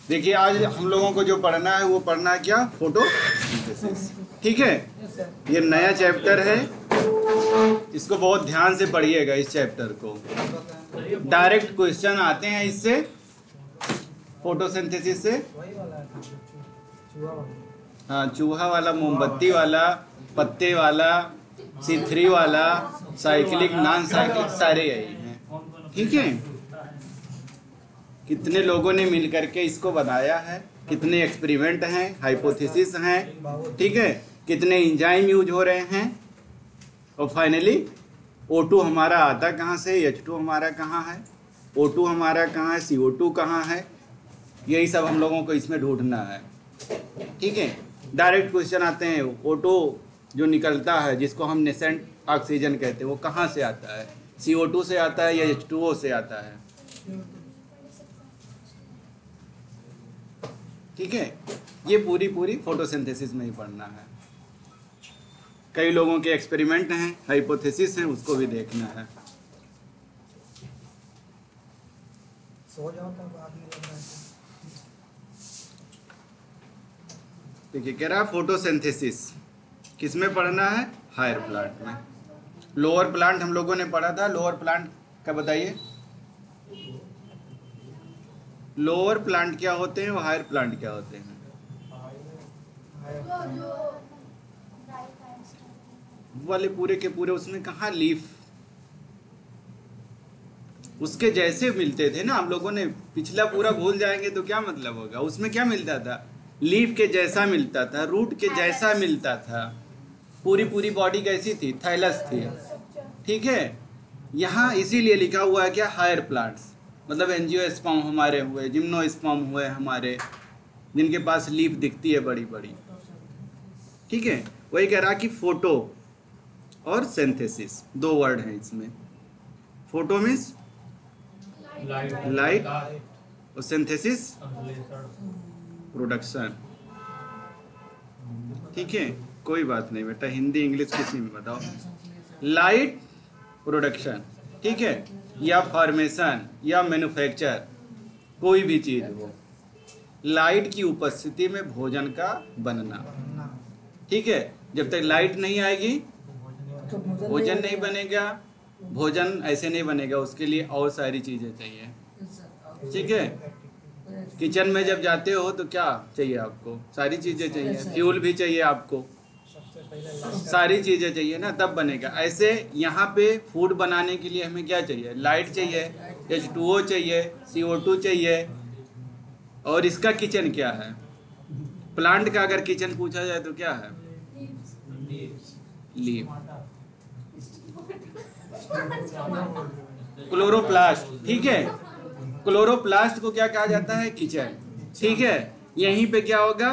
देखिए आज हम लोगों को जो पढ़ना है वो पढ़ना है क्या, फोटोसिंथेसिस। ठीक है, ये नया चैप्टर है, इसको बहुत ध्यान से पढ़िएगा इस चैप्टर को। डायरेक्ट क्वेश्चन आते हैं इससे, फोटोसिंथेसिस से। हाँ, चूहा वाला, मोमबत्ती वाला, पत्ते वाला, C3 वाला, साइक्लिक, नॉन साइक्लिक, सारे यही हैं। ठीक है, कितने लोगों ने मिलकर के इसको बनाया है, कितने एक्सपेरिमेंट हैं, हाइपोथेसिस हैं, ठीक है, कितने एंजाइम यूज हो रहे हैं, और फाइनली O2 हमारा आता कहाँ से, H2 हमारा कहाँ है, O2 हमारा कहाँ है, CO2 कहाँ है, यही सब हम लोगों को इसमें ढूंढना है। ठीक है, डायरेक्ट क्वेश्चन आते हैं। O2 जो निकलता है, जिसको हम नेसेंट ऑक्सीजन कहते हैं, वो कहाँ से आता है, CO2 से आता है या H2O से आता है। ठीक है, ये पूरी फोटोसिंथेसिस में ही पढ़ना है। कई लोगों के एक्सपेरिमेंट हैं, हाइपोथेसिस हैं, उसको भी देखना है। देखिए कह रहा फोटोसिंथेसिस किस में पढ़ना है, हायर प्लांट में। लोअर प्लांट हम लोगों ने पढ़ा था, लोअर प्लांट का बताइए, लोअर प्लांट क्या होते हैं और हायर प्लांट क्या होते हैं। वाले पूरे के पूरे उसमें कहाँ लीफ उसके जैसे मिलते थे ना, हम लोगों ने पिछला पूरा भूल जाएंगे तो क्या मतलब होगा। उसमें क्या मिलता था, लीफ के जैसा मिलता था, रूट के जैसा मिलता था, पूरी बॉडी कैसी थी, थाइलस थी। ठीक है, यहाँ इसीलिए लिखा हुआ है क्या, हायर प्लांट्स, मतलब एंजियोस्पर्म हमारे हुए, जिम्नोस्पर्म हुए हमारे, जिनके पास लीफ दिखती है बड़ी बड़ी। ठीक है, वही कह रहा कि फोटो और सिंथेसिस दो वर्ड हैं इसमें। फोटो मीन्स लाइट और सिंथेसिस प्रोडक्शन। ठीक है, कोई बात नहीं बेटा, हिंदी इंग्लिश किसी में बताओ। लाइट प्रोडक्शन, ठीक है, या फॉर्मेशन या मैन्युफैक्चर, कोई भी चीज हो, लाइट की उपस्थिति में भोजन का बनना। ठीक है, जब तक लाइट नहीं आएगी भोजन नहीं बनेगा, भोजन ऐसे नहीं बनेगा, उसके लिए और सारी चीजें चाहिए। ठीक है, किचन में जब जाते हो तो क्या चाहिए आपको, सारी चीजें चाहिए, फ्यूल भी चाहिए आपको, सारी चीजें चाहिए ना, तब बनेगा। ऐसे यहाँ पे फूड बनाने के लिए हमें क्या चाहिए, लाइट चाहिए, H2O चाहिए, CO2 चाहिए। और इसका किचन क्या है, प्लांट का अगर किचन पूछा जाए तो क्या है, लीफ, क्लोरोप्लास्ट। ठीक है, क्लोरोप्लास्ट को क्या कहा जाता है, किचन। ठीक है, यहीं पे क्या होगा,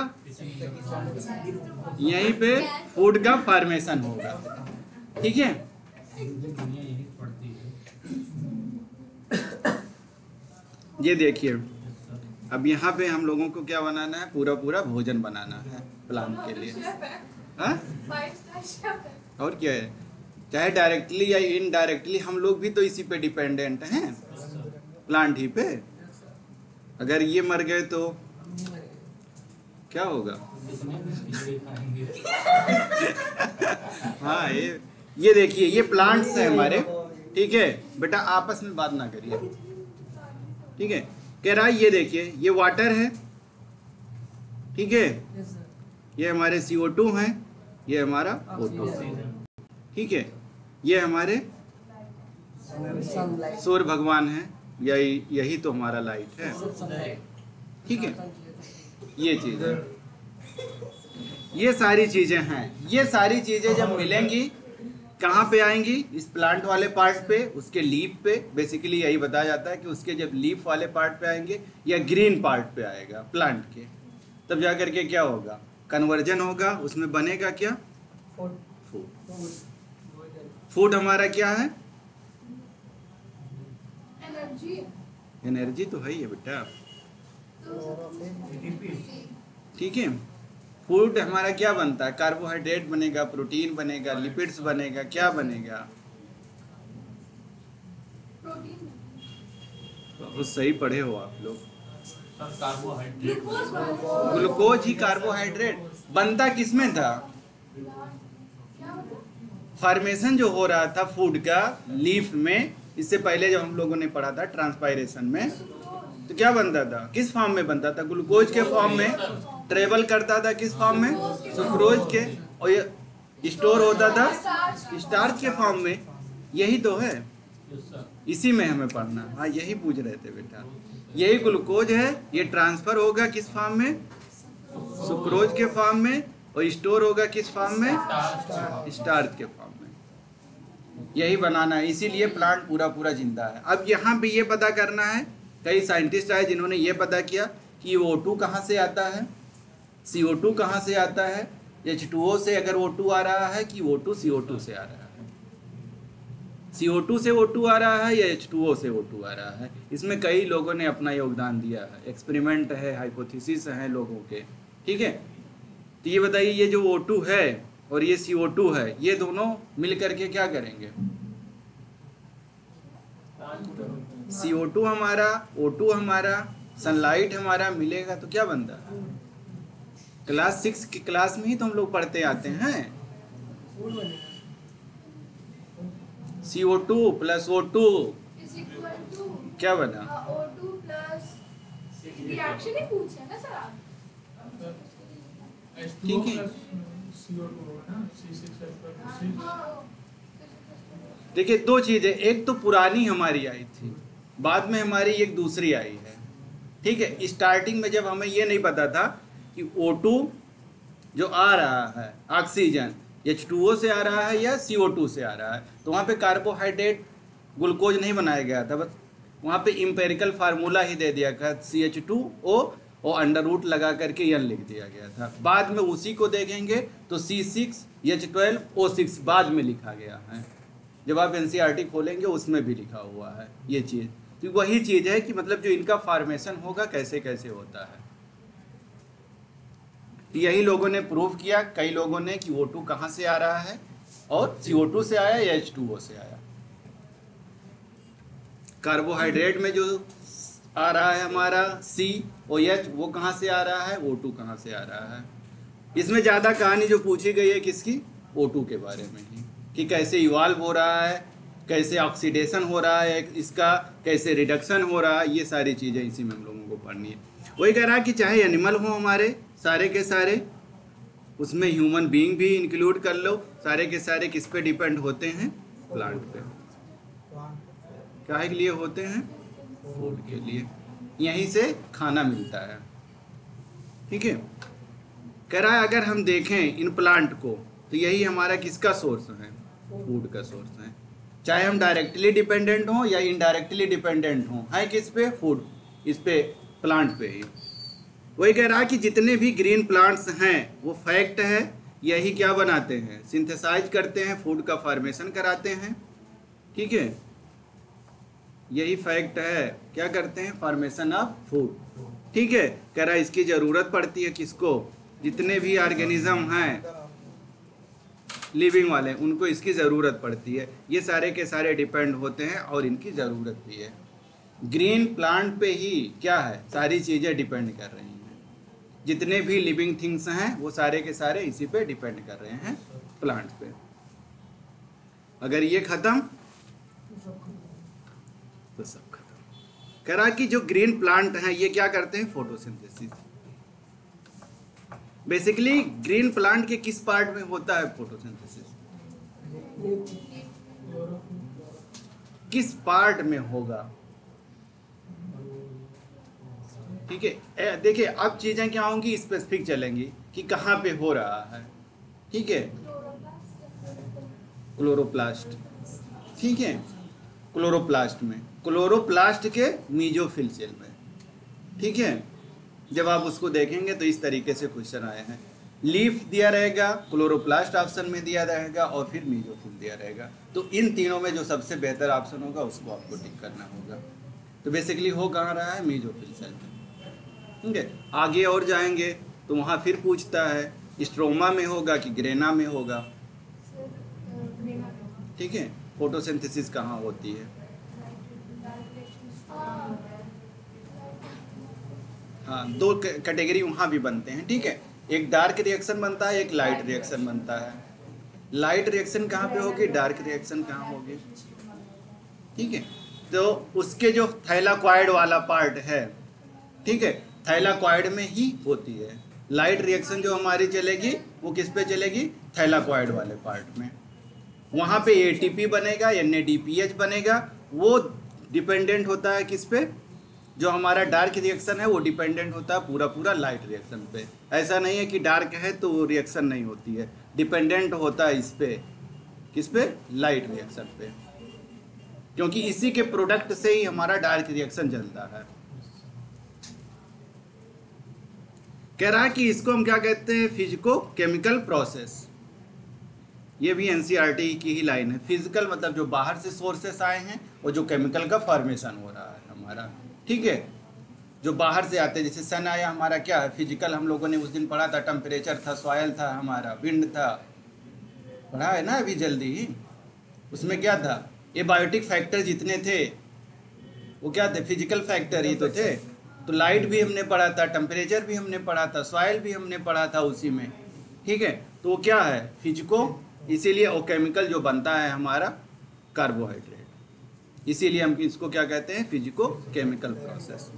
यहीं पे फूड का फॉर्मेशन होगा। ठीक है, ये देखिए अब यहाँ पे हम लोगों को क्या बनाना है, पूरा भोजन बनाना है प्लांट के लिए। हाँ, और क्या है, चाहे डायरेक्टली या इनडायरेक्टली हम लोग भी तो इसी पे डिपेंडेंट हैं, प्लांट ही पे। अगर ये मर गए तो क्या होगा। हाँ, ये देखिए, ये प्लांट्स हैं हमारे। ठीक है बेटा, आपस में बात ना करिए। ठीक है, कह रहा है ये देखिए, ये वाटर है। ठीक है, ये हमारे CO2 हैं, ये हमारा O2। ठीक है, ये हमारे सूर्य भगवान हैं, यही तो हमारा लाइट है। ठीक है, ये चीज है, ये सारी चीजें हैं। ये सारी चीजें जब मिलेंगी कहाँ पे आएंगी, इस प्लांट वाले पार्ट पे, उसके लीफ पे। बेसिकली यही बताया जाता है कि उसके जब लीफ वाले पार्ट पे आएंगे या ग्रीन पार्ट पे आएगा प्लांट के, तब जा करके क्या होगा, कन्वर्जन होगा, उसमें बनेगा क्या, फूड। फूड हमारा क्या है, एनर्जी तो है ही है बेटा। ठीक है, फूड हमारा क्या बनता है, कार्बोहाइड्रेट बनेगा, प्रोटीन बनेगा, लिपिड्स बनेगा, क्या बनेगा, बहुत सही पढ़े हो आप लोग। कार्बोहाइड्रेट ग्लूकोज ही कार्बोहाइड्रेट बनता किसमें था? फॉर्मेशन जो हो रहा था फूड का लीफ में, इससे पहले जब हम लोगों ने पढ़ा था ट्रांसपायरेशन में, तो क्या बनता था, किस फॉर्म में बनता था? ग्लूकोज के फॉर्म में ट्रेवल करता था, किस फॉर्म में? सुक्रोज के, और ये स्टोर होता था स्टार्च के फॉर्म में। यही तो है, इसी में हमें पढ़ना। हाँ यही पूछ रहे थे बेटा, यही ग्लूकोज है, ये ट्रांसफर होगा किस फॉर्म में? सुक्रोज के फॉर्म में, और स्टोर होगा किस फॉर्म में? स्टार्च के फॉर्म में। यही बनाना है, इसीलिए प्लांट पूरा पूरा जिंदा है। अब यहाँ पे ये पता करना है, कई साइंटिस्ट आए जिन्होंने ये पता किया कि O2 कहाँ से आता है, CO2 कहाँ से आता है, H2O से अगर O2 आ रहा है कि O2 CO2 से आ रहा है, CO2 से O2 आ रहा है या H2O से O2 आ रहा है। इसमें कई लोगों ने अपना योगदान दिया है, एक्सपेरिमेंट है, हाइपोथेसिस हैं लोगों के, ठीक है। तो ये बताइए, ये जो O2 है और ये CO2 है, ये दोनों मिल करके क्या करेंगे? CO2 हमारा, O2 हमारा, सनलाइट हमारा मिलेगा तो क्या बनता है? क्लास 6 की क्लास में ही तो हम लोग पढ़ते आते हैं, CO2 प्लस O2 क्या बना? O2 प्लस रिएक्शन ही पूछे ना सर आप। ठीक है। देखिए दो चीजें, एक तो पुरानी हमारी आई थी, बाद में हमारी एक दूसरी आई है, ठीक है। स्टार्टिंग में जब हमें ये नहीं पता था कि O2 जो आ रहा है ऑक्सीजन H2O से आ रहा है या CO2 से आ रहा है, तो वहाँ पे कार्बोहाइड्रेट ग्लूकोज नहीं बनाया गया था, बस वहाँ पे इम्पेरिकल फार्मूला ही दे दिया था, CH2O और अंडर रूट लगा करके N लिख दिया गया था। बाद में उसी को देखेंगे तो C6H12O6 बाद में लिखा गया है, जब आप NCERT खोलेंगे उसमें भी लिखा हुआ है ये चीज़। तो वही चीज़ है कि मतलब जो इनका फॉर्मेशन होगा कैसे कैसे होता है, तो यही लोगों ने प्रूव किया, कई लोगों ने, कि O2 कहाँ से आ रहा है और CO2 से आया या H2O से आया। कार्बोहाइड्रेट में जो आ रहा है हमारा COH, वो कहाँ से आ रहा है, O2 कहाँ से आ रहा है। इसमें ज़्यादा कहानी जो पूछी गई है किसकी? O2 के बारे में ही, कि कैसे इवाल्व हो रहा है, कैसे ऑक्सीडेशन हो रहा है इसका, कैसे रिडक्शन हो रहा है, ये सारी चीज़ें इसी में हम लोगों को पढ़नी है। वही कह रहा है कि चाहे एनिमल हो हमारे सारे के सारे, उसमें ह्यूमन बीइंग भी इंक्लूड कर लो, सारे के सारे किस पे डिपेंड होते हैं? प्लांट पे। काहे के लिए होते हैं? फूड के लिए, यहीं से खाना मिलता है, ठीक है। कह रहा है अगर हम देखें इन प्लांट को तो यही हमारा किसका सोर्स है? फूड का सोर्स है। चाहे हम डायरेक्टली डिपेंडेंट हों या इनडायरेक्टली डिपेंडेंट हों, है किस पे? फूड, इस पे, प्लांट पे ही। वही कह रहा है कि जितने भी ग्रीन प्लांट्स हैं वो फैक्ट है, यही क्या बनाते हैं? सिंथेसाइज करते हैं, फूड का फॉर्मेशन कराते हैं, ठीक है। यही फैक्ट है, क्या करते हैं? फॉर्मेशन ऑफ फूड, ठीक है। कह रहा है इसकी ज़रूरत पड़ती है किसको? जितने भी ऑर्गेनिज्म हैं लिविंग वाले, उनको इसकी ज़रूरत पड़ती है। ये सारे के सारे डिपेंड होते हैं और इनकी ज़रूरत भी है। ग्रीन प्लांट पे ही क्या है? सारी चीज़ें डिपेंड कर रही हैं। जितने भी लिविंग थिंग्स हैं वो सारे के सारे इसी पे डिपेंड कर रहे हैं, प्लांट पे। अगर ये ख़त्म तो सब खत्म। कह रहा कि जो ग्रीन प्लांट हैं ये क्या करते हैं? फोटोसिंथेसिस। बेसिकली ग्रीन प्लांट के किस पार्ट में होता है फोटोसिंथेसिस? किस पार्ट में होगा? ठीक है, देखिए अब चीजें क्या होंगी, स्पेसिफिक चलेंगी कि कहाँ पे हो रहा है, ठीक है। क्लोरोप्लास्ट, ठीक है, क्लोरोप्लास्ट में, क्लोरोप्लास्ट के मीजोफिल सेल में, ठीक है। जब आप उसको देखेंगे तो इस तरीके से क्वेश्चन आए हैं, लीफ दिया रहेगा, क्लोरोप्लास्ट ऑप्शन में दिया रहेगा और फिर मीजोफिल दिया रहेगा। तो इन तीनों में जो सबसे बेहतर ऑप्शन होगा उसको आपको टिक करना होगा। तो बेसिकली हो कहाँ रहा है? मीजोफिल सेल में, ठीक है। आगे और जाएंगे तो वहाँ फिर पूछता है स्ट्रोमा में होगा कि ग्रेना में होगा, ठीक है। फोटोसिंथेसिस कहाँ होती है? हाँ, दो कैटेगरी वहाँ भी बनते हैं, ठीक है। एक डार्क रिएक्शन बनता है, एक लाइट रिएक्शन बनता है। लाइट रिएक्शन कहाँ पे होगी, डार्क रिएक्शन कहाँ होगी, ठीक है। तो उसके जो थैलाकॉइड वाला पार्ट है, ठीक है, थैलाकॉइड में ही होती है। लाइट रिएक्शन जो हमारी चलेगी वो किस पे चलेगी, थैलाकॉइड वाले पार्ट में। वहाँ पे एटीपी बनेगा, NADPH बनेगा। वो डिपेंडेंट होता है किस पे, जो हमारा डार्क रिएक्शन है वो डिपेंडेंट होता है पूरा पूरा लाइट रिएक्शन पे। ऐसा नहीं है कि डार्क है तो वो रिएक्शन नहीं होती है, डिपेंडेंट होता है इस पे, किस पे, लाइट रिएक्शन पे, क्योंकि इसी के प्रोडक्ट से ही हमारा डार्क रिएक्शन चलता है। कह रहा है कि इसको हम क्या कहते हैं, फिजिको केमिकल प्रोसेस। ये भी NCERT की ही लाइन है। फिजिकल मतलब जो बाहर से सोर्सेस आए हैं, और जो केमिकल का फॉर्मेशन हो रहा है हमारा, ठीक है, जो बाहर से आते हैं। जैसे सन आया, हमारा क्या है, फिजिकल हम लोगों ने उस दिन पढ़ा था, टेम्परेचर था, सॉयल था, हमारा विंड था, पढ़ा है ना अभी जल्दी ही। उसमें क्या था, ये बायोटिक फैक्टर जितने थे वो क्या थे, फिजिकल फैक्टर ही तो थे। तो लाइट भी हमने पढ़ा था, टेम्परेचर भी हमने पढ़ा था, सॉयल भी हमने पढ़ा था उसी में, ठीक है। तो वो क्या है, फिजिको, इसीलिए वो केमिकल जो बनता है हमारा कार्बोहाइड्रेट, इसीलिए हम इसको क्या कहते हैं, फिजिको केमिकल प्रोसेस।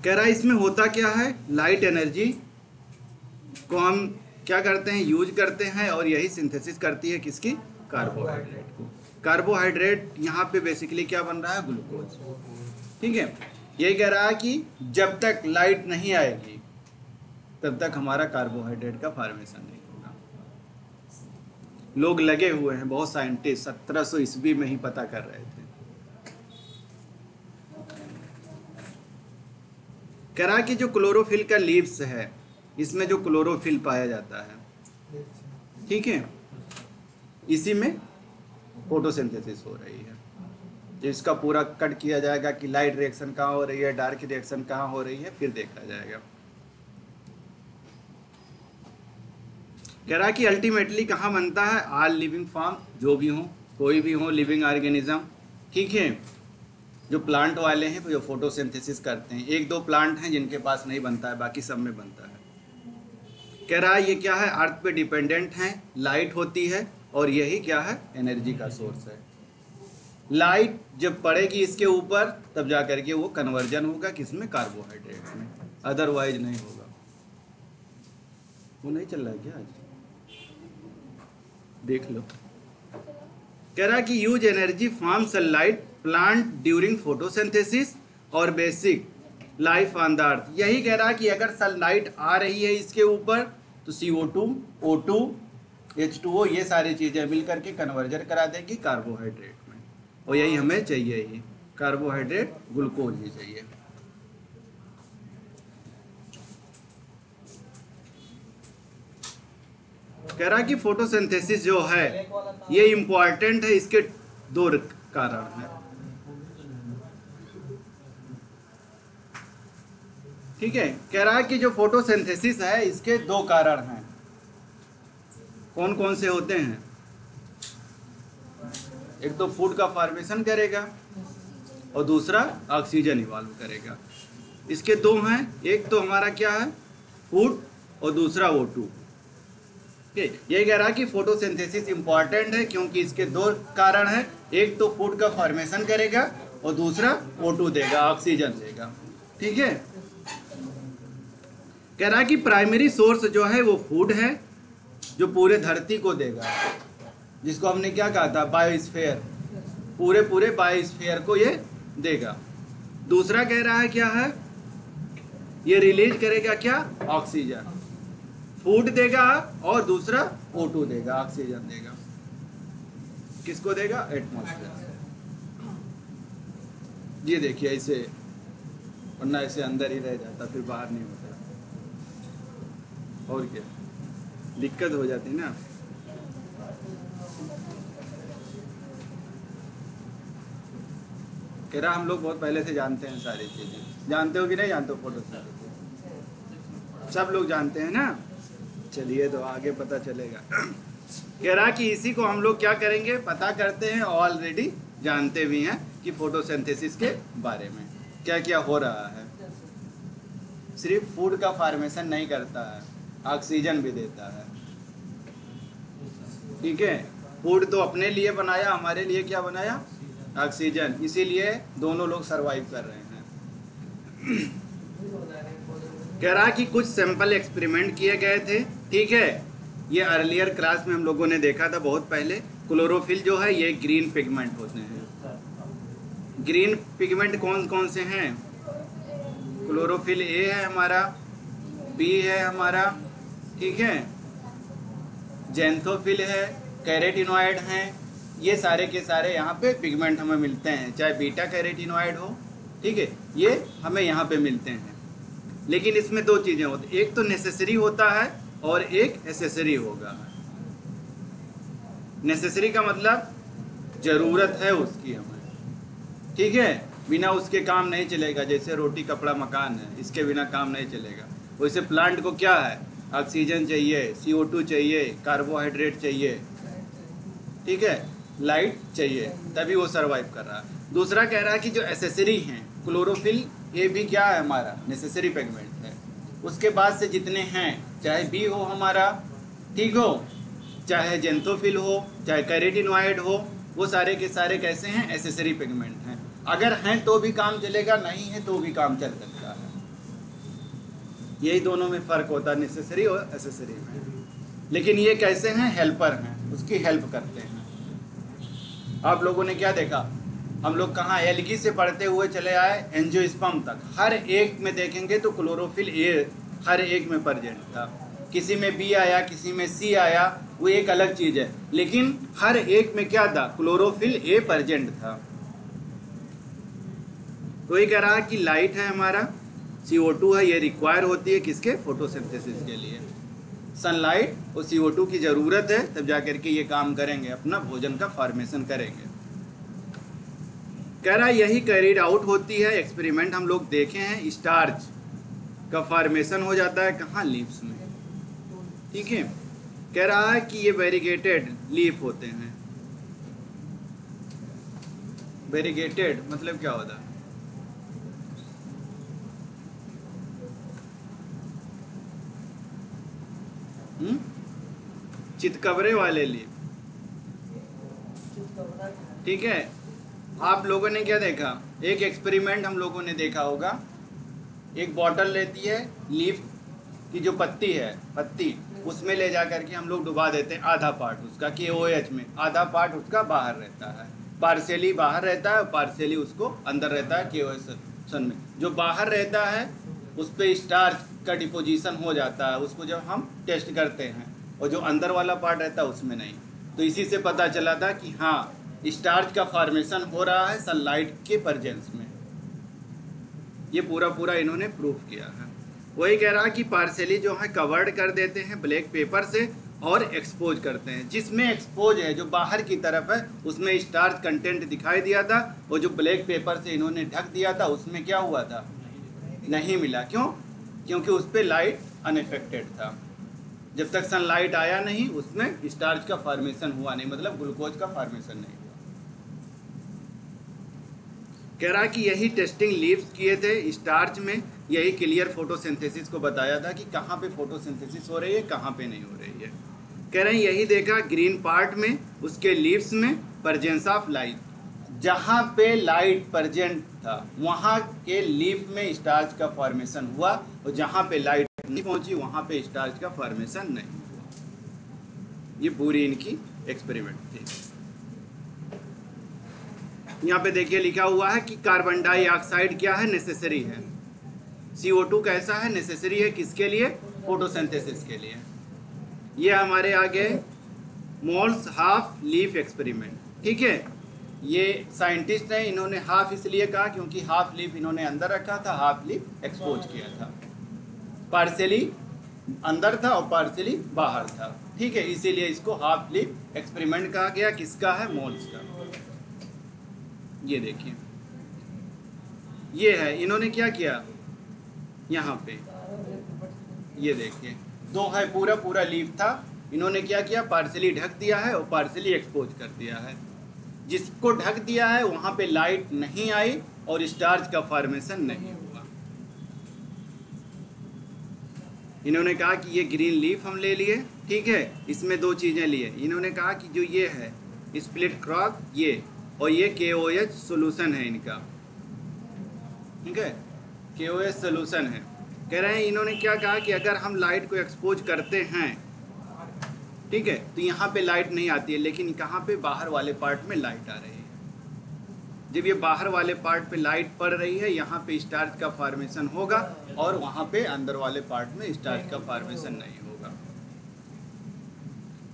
कह रहा है इसमें होता क्या है, लाइट एनर्जी को हम क्या करते हैं, यूज करते हैं, और यही सिंथेसिस करती है किसकी, कार्बोहाइड्रेट को। कार्बोहाइड्रेट यहाँ पे बेसिकली क्या बन रहा है, ग्लूकोज, ठीक है। यही कह रहा है कि जब तक लाइट नहीं आएगी तब तक हमारा कार्बोहाइड्रेट का फॉर्मेशन नहीं होगा। लोग लगे हुए हैं, बहुत साइंटिस्ट 1700 ईस्वी में ही पता कर रहे थे। कह रहा कि जो क्लोरोफिल का लीव्स है, इसमें जो क्लोरोफिल पाया जाता है, ठीक है, इसी में फोटोसिंथेसिस हो रही है। तो इसका पूरा कट किया जाएगा कि लाइट रिएक्शन कहाँ हो रही है, डार्क रिएक्शन कहाँ हो रही है, फिर देखा जाएगा। कह रहा कि अल्टीमेटली कहाँ बनता है, ऑल लिविंग फॉर्म, जो भी हो, कोई भी हो लिविंग ऑर्गेनिज्म, ठीक है, जो प्लांट वाले हैं जो फोटोसिंथेसिस करते हैं। एक दो प्लांट हैं जिनके पास नहीं बनता है, बाकी सब में बनता है। कह रहा है ये क्या है, अर्थ पे डिपेंडेंट है, लाइट होती है, और यही क्या है, एनर्जी का सोर्स है। लाइट जब पड़ेगी इसके ऊपर तब जा करके वो कन्वर्जन होगा किसमें, कार्बोहाइड्रेट में, अदरवाइज नहीं होगा। वो नहीं चल रहा है क्या आज, देख लो। कह रहा कि use energy from sunlight plant during photosynthesis और basic life on the earth. यही कह रहा कि अगर सनलाइट आ रही है इसके ऊपर तो CO2, O2, H2O ये सारी चीज़ें मिल करके कन्वर्जन करा देगी कार्बोहाइड्रेट में, और यही हमें चाहिए ही, कार्बोहाइड्रेट ग्लूकोज ही चाहिए। कह रहा कि फोटोसिंथेसिस जो है ये इम्पॉर्टेंट है, इसके दो कारण हैं, ठीक है। कह रहा है कि जो फोटोसिंथेसिस है इसके दो कारण हैं। कौन कौन से होते हैं, एक तो फूड का फॉर्मेशन करेगा और दूसरा ऑक्सीजन इवॉल्व करेगा। इसके दो हैं, एक तो हमारा क्या है, फूड, और दूसरा O2। यही कह रहा है कि फोटोसिंथेसिस इंपॉर्टेंट है क्योंकि इसके दो कारण हैं, एक तो फूड का फॉर्मेशन करेगा और दूसरा O2 देगा, ऑक्सीजन देगा, ठीक है। कह रहा है कि प्राइमरी सोर्स जो है वो फूड है, जो पूरे धरती को देगा, जिसको हमने क्या कहा था, बायोस्फीयर, पूरे पूरे बायोस्फीयर को ये देगा। दूसरा कह रहा है क्या है, ये रिलीज करेगा क्या, ऑक्सीजन, फूड देगा, और दूसरा O2 देगा, ऑक्सीजन देगा। किसको देगा, एटमॉस्फेयर। ये देखिए ऐसे, वरना ऐसे अंदर ही रह जाता, फिर बाहर नहीं होता, और क्या दिक्कत हो जाती ना। कह रहा हम लोग बहुत पहले से जानते हैं सारी चीजें, जानते हो कि नहीं जानते हो, फोटोसिंथेसिस सब लोग जानते हैं ना। चलिए तो आगे पता चलेगा। कह रहा कि इसी को हम लोग क्या करेंगे, पता करते हैं, ऑलरेडी जानते भी हैं कि फोटोसिंथेसिस के बारे में क्या क्या हो रहा है। सिर्फ फूड का फॉर्मेशन नहीं करता है, ऑक्सीजन भी देता है। ठीक है, फूड तो अपने लिए बनाया, हमारे लिए क्या बनाया, ऑक्सीजन। इसीलिए दोनों लोग सरवाइव कर रहे हैं। कह रहा कि कुछ सैंपल एक्सपेरिमेंट किए गए थे। ठीक है, ये अर्लियर क्लास में हम लोगों ने देखा था बहुत पहले। क्लोरोफिल जो है ये ग्रीन पिगमेंट होते हैं। ग्रीन पिगमेंट कौन कौन से हैं? क्लोरोफिल ए है हमारा, बी है हमारा, ठीक है, जेंथोफिल है, कैरेटिनॉइड हैं। ये सारे के सारे यहाँ पे पिगमेंट हमें मिलते हैं, चाहे बीटा कैरेटिनॉइड हो। ठीक है, ये हमें यहाँ पे मिलते हैं। लेकिन इसमें दो चीज़ें होती, एक तो नेसेसरी होता है और एक एसेसरी होगा। नेसेसरी का मतलब ज़रूरत है उसकी हमें, ठीक है, बिना उसके काम नहीं चलेगा। जैसे रोटी कपड़ा मकान है, इसके बिना काम नहीं चलेगा। वैसे प्लांट को क्या है, ऑक्सीजन चाहिए, CO2 चाहिए, कार्बोहाइड्रेट चाहिए, ठीक है, लाइट चाहिए, तभी वो सरवाइव कर रहा है। दूसरा कह रहा है कि जो एसेसरी हैं, क्लोरोफिल ये भी क्या है हमारा, नेसेसरी पिगमेंट है। उसके बाद से जितने हैं, चाहे बी हो हमारा, ठीक हो, चाहे जेंथोफिल हो, चाहे कैरेटिनॉइड हो, वो सारे के सारे कैसे हैं, एसेसरी पिगमेंट हैं। अगर हैं तो भी काम चलेगा, नहीं है तो भी काम चल सकता है। यही दोनों में फ़र्क होता है, नेसेसरी और एसेसरी में। लेकिन ये कैसे हैं, हेल्पर हैं, उसकी हेल्प करते हैं। आप लोगों ने क्या देखा, हम लोग कहाँ एल्गी से पढ़ते हुए चले आए एंजियोस्पर्म तक, हर एक में देखेंगे तो क्लोरोफिल ए हर एक में प्रेजेंट था। किसी में बी आया, किसी में सी आया, वो एक अलग चीज़ है, लेकिन हर एक में क्या था, क्लोरोफिल ए प्रेजेंट था। तो ये कह रहा है कि लाइट है हमारा, CO2 है, ये रिक्वायर होती है किसके, फोटोसिंथेसिस के लिए। सनलाइट और CO2 की ज़रूरत है, तब जाकर के ये काम करेंगे, अपना भोजन का फॉर्मेशन करेंगे। कह रहा है यही कैरिड आउट होती है। एक्सपेरिमेंट हम लोग देखे हैं, स्टार्च का फॉर्मेशन हो जाता है कहाँ, लीव्स में। ठीक है, कह रहा है कि ये वेरीगेटेड लीफ होते हैं। वेरीगेटेड मतलब क्या होता है, चितकबरे वाले लीफ। ठीक है, आप लोगों ने क्या देखा, एक एक्सपेरिमेंट हम लोगों ने देखा होगा, एक बॉटल लेती है, लीफ की जो पत्ती है, पत्ती उसमें ले जा करके हम लोग डुबा देते हैं, आधा पार्ट उसका KOH में, आधा पार्ट उसका बाहर रहता है, पार्शियली बाहर रहता है, पार्शियली उसको अंदर रहता है KOH में। जो बाहर रहता है उस पर स्टार्च का डिपोजिशन हो जाता है, उसको जब हम टेस्ट करते हैं, और जो अंदर वाला पार्ट रहता है उसमें नहीं। तो इसी से पता चला था कि हाँ, स्टार्च का फॉर्मेशन हो रहा है सनलाइट के प्रेजेंस में। ये पूरा इन्होंने प्रूफ किया है। वही कह रहा कि पार्शियली जो है कवर्ड कर देते हैं ब्लैक पेपर से और एक्सपोज करते हैं। जिसमें एक्सपोज है, जो बाहर की तरफ है, उसमें स्टार्च कंटेंट दिखाई दिया था, और जो ब्लैक पेपर से इन्होंने ढक दिया था उसमें क्या हुआ था, नहीं मिला। क्यों? क्योंकि उस पर लाइट अनइफेक्टेड था। जब तक सनलाइट आया नहीं, उसमें स्टार्च का फॉर्मेशन हुआ नहीं, मतलब ग्लूकोज का फॉर्मेशन नहीं हुआ। कह रहा कि यही टेस्टिंग लीव्स किए थे स्टार्च में, यही क्लियर फोटोसिंथेसिस को बताया था कि कहाँ पे फोटोसिंथेसिस हो रही है, कहाँ पे नहीं हो रही है। कह रहे हैं यही देखा ग्रीन पार्ट में, उसके लीव्स में प्रेजेंस ऑफ लाइट। जहाँ पे लाइट प्रेजेंट था वहाँ के लीफ में स्टार्च का फॉर्मेशन हुआ, और जहाँ पे लाइट नहीं पहुँची वहाँ पे स्टार्च का फॉर्मेशन नहीं हुआ। ये पूरी इनकी एक्सपेरिमेंट थी। यहाँ पे देखिए लिखा हुआ है कि कार्बन डाइऑक्साइड क्या है, नेसेसरी है। CO2 कैसा है, नेसेसरी है, किसके लिए, फोटोसिंथेसिस के लिए। ये हमारे आगे मोल्स हाफ लीफ एक्सपेरिमेंट। ठीक है, ये साइंटिस्ट हैं, इन्होंने हाफ इसलिए कहा क्योंकि हाफ लीफ इन्होंने अंदर रखा था, हाफ लीफ एक्सपोज किया था। पार्शियली अंदर था और पार्शियली बाहर था। ठीक है, इसीलिए इसको हाफ लीफ एक्सपेरिमेंट कहा गया। किसका है, मोल्स का। ये देखिए, ये है, इन्होंने क्या किया, यहाँ पे ये देखिए, दो है, पूरा लीफ था, इन्होंने क्या किया, पार्सली ढक दिया है और पार्सली एक्सपोज कर दिया है। जिसको ढक दिया है वहाँ पे लाइट नहीं आई और स्टार्च का फॉर्मेशन नहीं हुआ। इन्होंने कहा कि ये ग्रीन लीफ हम ले लिए, ठीक है, इसमें दो चीज़ें लिए। इन्होंने कहा कि जो ये है स्प्लिट क्रॉक ये, और ये KOH सोल्यूशन है इनका, ठीक है, KOH सोल्यूशन है। कह रहे हैं इन्होंने क्या कहा कि अगर हम लाइट को एक्सपोज करते हैं, ठीक है, तो यहाँ पे लाइट नहीं आती है, लेकिन कहाँ पे, बाहर वाले पार्ट में लाइट आ रही है। जब ये बाहर वाले पार्ट पे लाइट पड़ रही है, यहाँ पे स्टार्च का फॉर्मेशन होगा और वहाँ पे अंदर वाले पार्ट में स्टार्च का फॉर्मेशन नहीं होगा।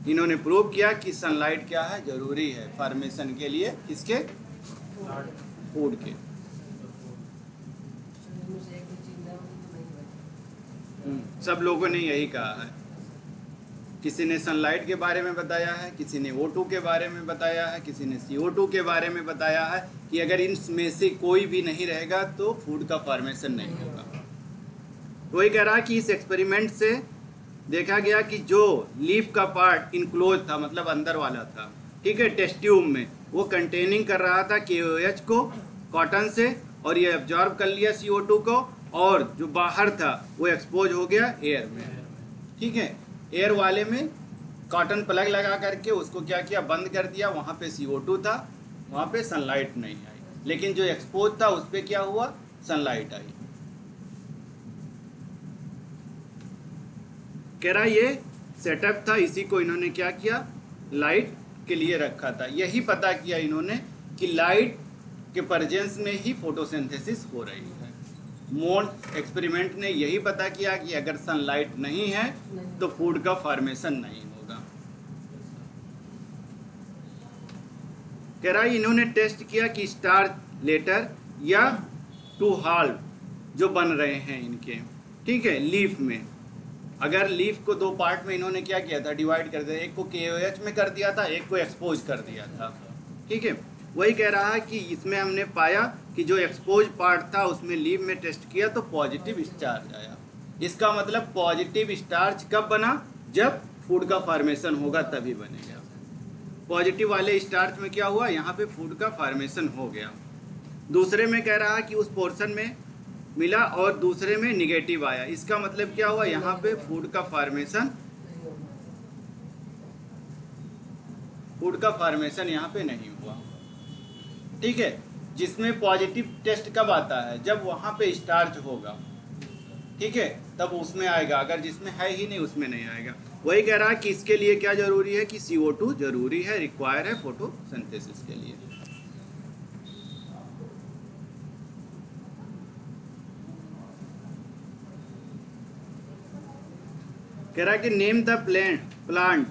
इन्होंने प्रूव किया कि सनलाइट क्या है, जरूरी है फॉर्मेशन के लिए, किसके, फूड के। सब लोगों ने यही कहा है। किसी ने सनलाइट के बारे में बताया है, किसी ने O2 के बारे में बताया है, किसी ने CO2 के बारे में बताया है कि अगर इनमें से कोई भी नहीं रहेगा तो फूड का फॉर्मेशन नहीं होगा। वही कह रहा है कि इस एक्सपेरिमेंट से देखा गया कि जो लीफ का पार्ट इनक्लोज था, मतलब अंदर वाला था, ठीक है, टेस्ट ट्यूब में, वो कंटेनिंग कर रहा था KOH को कॉटन से, और ये एब्जॉर्ब कर लिया CO2 को, और जो बाहर था वो एक्सपोज हो गया एयर में, ठीक है। एयर वाले में कॉटन प्लग लगा करके उसको क्या किया, बंद कर दिया। वहाँ पे CO2 था, वहाँ पे सनलाइट नहीं आई, लेकिन जो एक्सपोज था उस पर क्या हुआ, सनलाइट आई। कह रहा ये सेटअप था, इसी को इन्होंने क्या किया, लाइट के लिए रखा था। यही पता किया इन्होंने कि लाइट के प्रेजेंस में ही फोटोसिंथेसिस हो रही है। मोल्ड एक्सपेरिमेंट ने यही पता किया कि अगर सनलाइट नहीं है तो फूड का फॉर्मेशन नहीं होगा। कह रहा है इन्होंने टेस्ट किया कि स्टार्च लेटर या टू हाल्व जो बन रहे हैं इनके, ठीक है, लीफ में। अगर लीफ को दो पार्ट में इन्होंने क्या किया था, डिवाइड कर दिया, एक को KOH में कर दिया था, एक को एक्सपोज कर दिया था, ठीक है। वही कह रहा है कि इसमें हमने पाया कि जो एक्सपोज पार्ट था उसमें लीफ में टेस्ट किया तो पॉजिटिव स्टार्च आया। इसका मतलब पॉजिटिव स्टार्च कब बना, जब फूड का फॉर्मेशन होगा तभी बनेगा। पॉजिटिव वाले स्टार्च में क्या हुआ, यहाँ पे फूड का फॉर्मेशन हो गया। दूसरे में कह रहा है कि उस पोर्शन में मिला और दूसरे में निगेटिव आया। इसका मतलब क्या हुआ, यहाँ पे फूड का फॉर्मेशन यहाँ पे नहीं हुआ, ठीक है। जिसमें पॉजिटिव टेस्ट कब आता है, जब वहाँ पे स्टार्च होगा, ठीक है, तब उसमें आएगा। अगर जिसमें है ही नहीं उसमें नहीं आएगा। वही कह रहा है कि इसके लिए क्या जरूरी है कि CO2 जरूरी है, रिक्वायर है फोटोसिंथेसिस के लिए। कह रहा है कि नेम द प्लांट,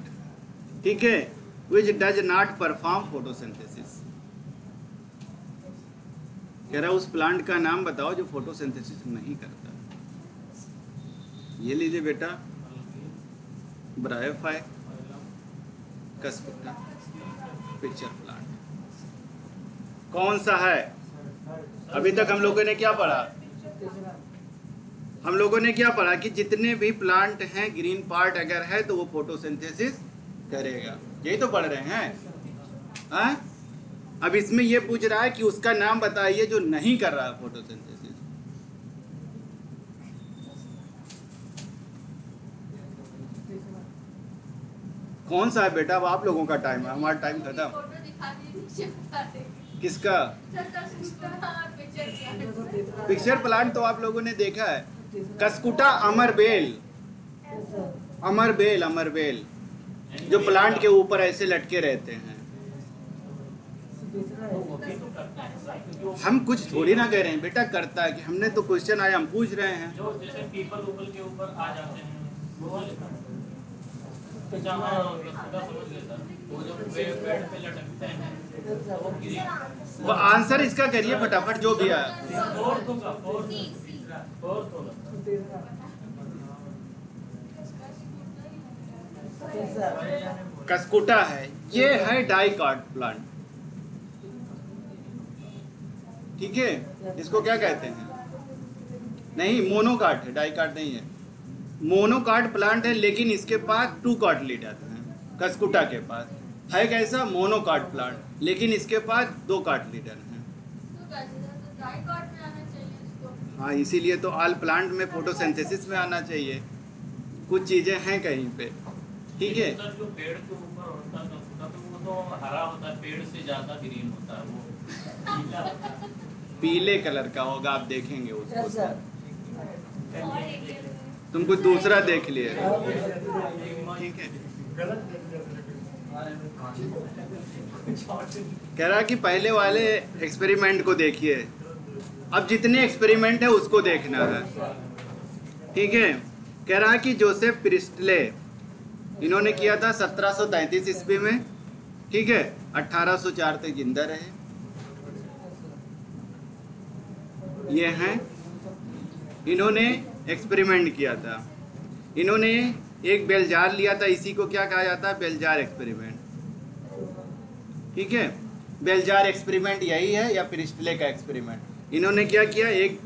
ठीक है, which does not perform photosynthesis. कह रहा है उस प्लांट का नाम बताओ जो फोटोसिंथेसिस नहीं करता। ये लीजिए बेटा, ब्रायोफाई कस्कुटा पिक्चर प्लांट। कौन सा है, अभी तक हम लोगों ने क्या पढ़ा, हम लोगों ने क्या पढ़ा कि जितने भी प्लांट हैं ग्रीन पार्ट अगर है तो वो फोटोसिंथेसिस करेगा। यही तो पढ़ रहे हैं, हाँ? अब इसमें ये पूछ रहा है कि उसका नाम बताइए जो नहीं कर रहा है फोटोसिंथेसिस। कौन सा है बेटा, अब आप लोगों का टाइम है, हमारा टाइम खत्म। किसका, पिक्चर प्लांट तो आप लोगों ने देखा है। कस्कुटा अमरबेल, अमरबेल, अमरबेल जो प्लांट के ऊपर ऐसे लटके रहते हैं। हम कुछ थोड़ी ना कह रहे हैं बेटा, करता है कि हमने तो क्वेश्चन आया हम पूछ रहे हैं। जो जैसे पीपल ऊपल के ऊपर आ जाते हैं वो जो पेड़ पे लटकते हैं वो आंसर इसका करिए फटाफट जो भी आया। कस्कुटा है, ये है डाइकॉट प्लांट, ठीक है। इसको क्या कहते हैं, नहीं मोनोकाट है, डाइकॉट नहीं है। मोनोकाट प्लांट है लेकिन इसके पास 2 कार्टिलेडन है। कस्कुटा के पास है कैसा मोनोकाट प्लांट लेकिन इसके पास 2 कार्टिलेडन है। तो डाइकॉट में आना चाहिए उसको। हाँ, इसीलिए तो ऑल प्लांट में फोटोसिंथेसिस में आना चाहिए। कुछ चीजें हैं कहीं पे, ठीक है। सर जो पेड़ के ऊपर होता है तो वो तो हरा होता है, पेड़ से ज्यादा ग्रीन होता है, वो नीला होता है। पीले कलर का होगा, आप देखेंगे उसको। और एक तुम कुछ दूसरा देख लिए, ठीक है। कह रहा कि पहले वाले एक्सपेरिमेंट को देखिए, अब जितने एक्सपेरिमेंट है उसको देखना है, ठीक है। कह रहा कि जोसेफ प्रिस्टले इन्होंने किया था 1733 ईस्वी में, ठीक है। 1804 तक जिंदा रहे। ये हैं, इन्होंने एक्सपेरिमेंट किया था। इन्होंने एक बेल जार लिया था, इसी को क्या कहा जाता है, बेल जार एक्सपेरिमेंट, ठीक है। बेल जार एक्सपेरिमेंट यही है या प्रिस्टले का एक्सपेरिमेंट। इन्होंने क्या किया, एक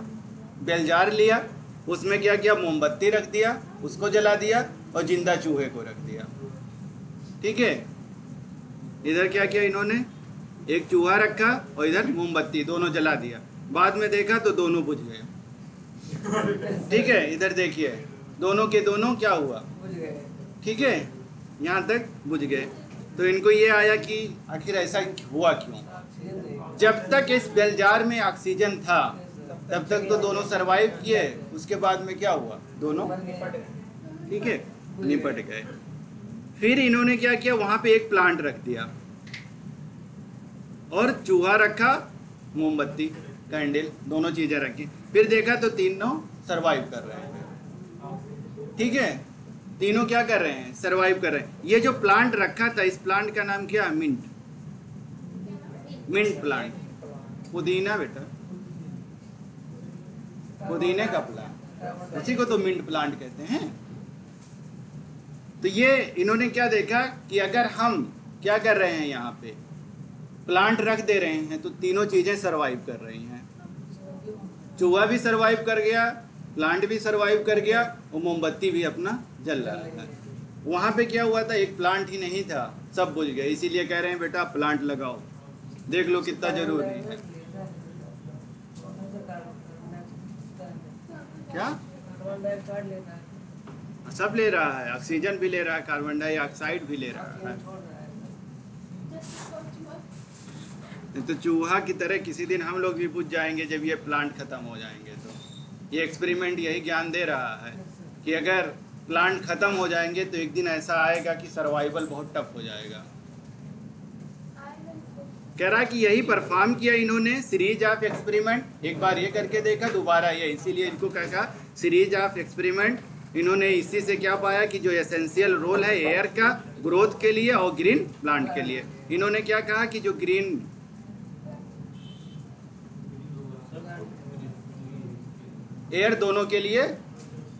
बेल जार लिया, उसमें क्या किया, मोमबत्ती रख दिया, उसको जला दिया और जिंदा चूहे को रख दिया, ठीक है। इधर क्या किया इन्होंने, एक चूहा रखा और इधर मोमबत्ती, दोनों जला दिया। बाद में देखा तो दोनों बुझ गए, ठीक है। इधर देखिए, दोनों के दोनों क्या हुआ, ठीक है, यहाँ तक बुझ गए। तो इनको ये आया कि आखिर ऐसा हुआ क्यों। जब तक इस बेल जार में ऑक्सीजन था तब तक तो दोनों सरवाइव किए, उसके बाद में क्या हुआ, दोनों, ठीक है, निपट गए। फिर इन्होंने क्या किया, वहां पे एक प्लांट रख दिया और चूहा रखा, मोमबत्ती, कैंडल, दोनों चीजें रखी। फिर देखा तो तीनों सरवाइव कर रहे हैं, ठीक है। तीनों क्या कर रहे हैं, सरवाइव कर रहे हैं। ये जो प्लांट रखा था, इस प्लांट का नाम क्या है, मिंट, मिंट प्लांट। पुदीना बेटा, पुदीने का प्लांट, उसी को तो मिंट प्लांट कहते हैं। तो ये इन्होंने क्या देखा कि अगर हम क्या कर रहे हैं, यहाँ पे प्लांट रख दे रहे हैं तो तीनों चीजें सरवाइव कर रही हैं। चूहा भी सरवाइव कर गया, प्लांट भी सरवाइव कर गया और मोमबत्ती भी अपना जल रहा है। वहां पे क्या हुआ था, एक प्लांट ही नहीं था, सब बुझ गए। इसीलिए कह रहे हैं बेटा प्लांट लगाओ, देख लो कितना जरूरी है। क्या सब ले रहा है, ऑक्सीजन भी ले रहा है, कार्बन डाइऑक्साइड भी ले रहा है। तो चूहा की तरह किसी दिन हम लोग भी बुझ जाएंगे जब ये प्लांट खत्म हो जाएंगे। तो ये एक्सपेरिमेंट यही ज्ञान दे रहा है कि अगर प्लांट खत्म हो जाएंगे तो एक दिन ऐसा आएगा कि सर्वाइवल बहुत टफ हो जाएगा। कह रहा कि यही परफॉर्म किया इन्होंने, सीरीज ऑफ एक्सपेरिमेंट। एक बार ये करके देखा, दोबारा ये, इसीलिए इनको क्या कहा, सीरीज ऑफ एक्सपेरिमेंट। इन्होंने इसी से क्या पाया कि जो एसेंशियल रोल है एयर का ग्रोथ के लिए और ग्रीन प्लांट के लिए। इन्होंने क्या कहा कि जो ग्रीन एयर दोनों के लिए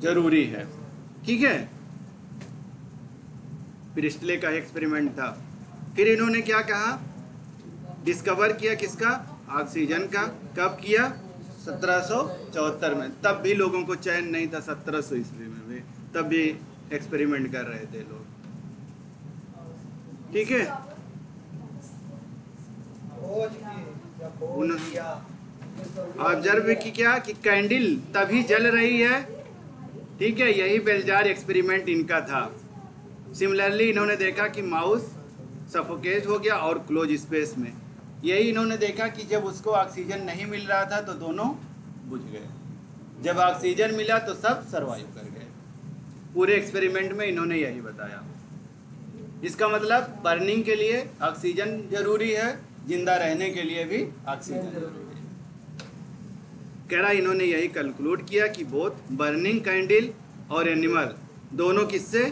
जरूरी है, ठीक है। प्रिस्टले का एक्सपेरिमेंट था। फिर इन्होंने क्या कहा, डिस्कवर किया किसका, ऑक्सीजन का। कब किया, 1774 में। तब भी लोगों को चैन नहीं था, 1700 ईस्वी में भी, तब भी एक्सपेरिमेंट कर रहे थे लोग, ठीक है। ऑब्जर्व की क्या कि कैंडल तभी जल रही है, ठीक है। यही बेलजार एक्सपेरिमेंट इनका था। सिमिलरली इन्होंने देखा कि माउस सफोकेट हो गया और क्लोज स्पेस में। यही इन्होंने देखा कि जब उसको ऑक्सीजन नहीं मिल रहा था तो दोनों बुझ गए, जब ऑक्सीजन मिला तो सब सरवाइव कर गए। पूरे एक्सपेरिमेंट में इन्होंने यही बताया। इसका मतलब बर्निंग के लिए ऑक्सीजन जरूरी है, जिंदा रहने के लिए भी ऑक्सीजन जरूरी है। कह रहा इन्होंने यही कंक्लूड किया कि बोथ बर्निंग कैंडल और एनिमल दोनों किससे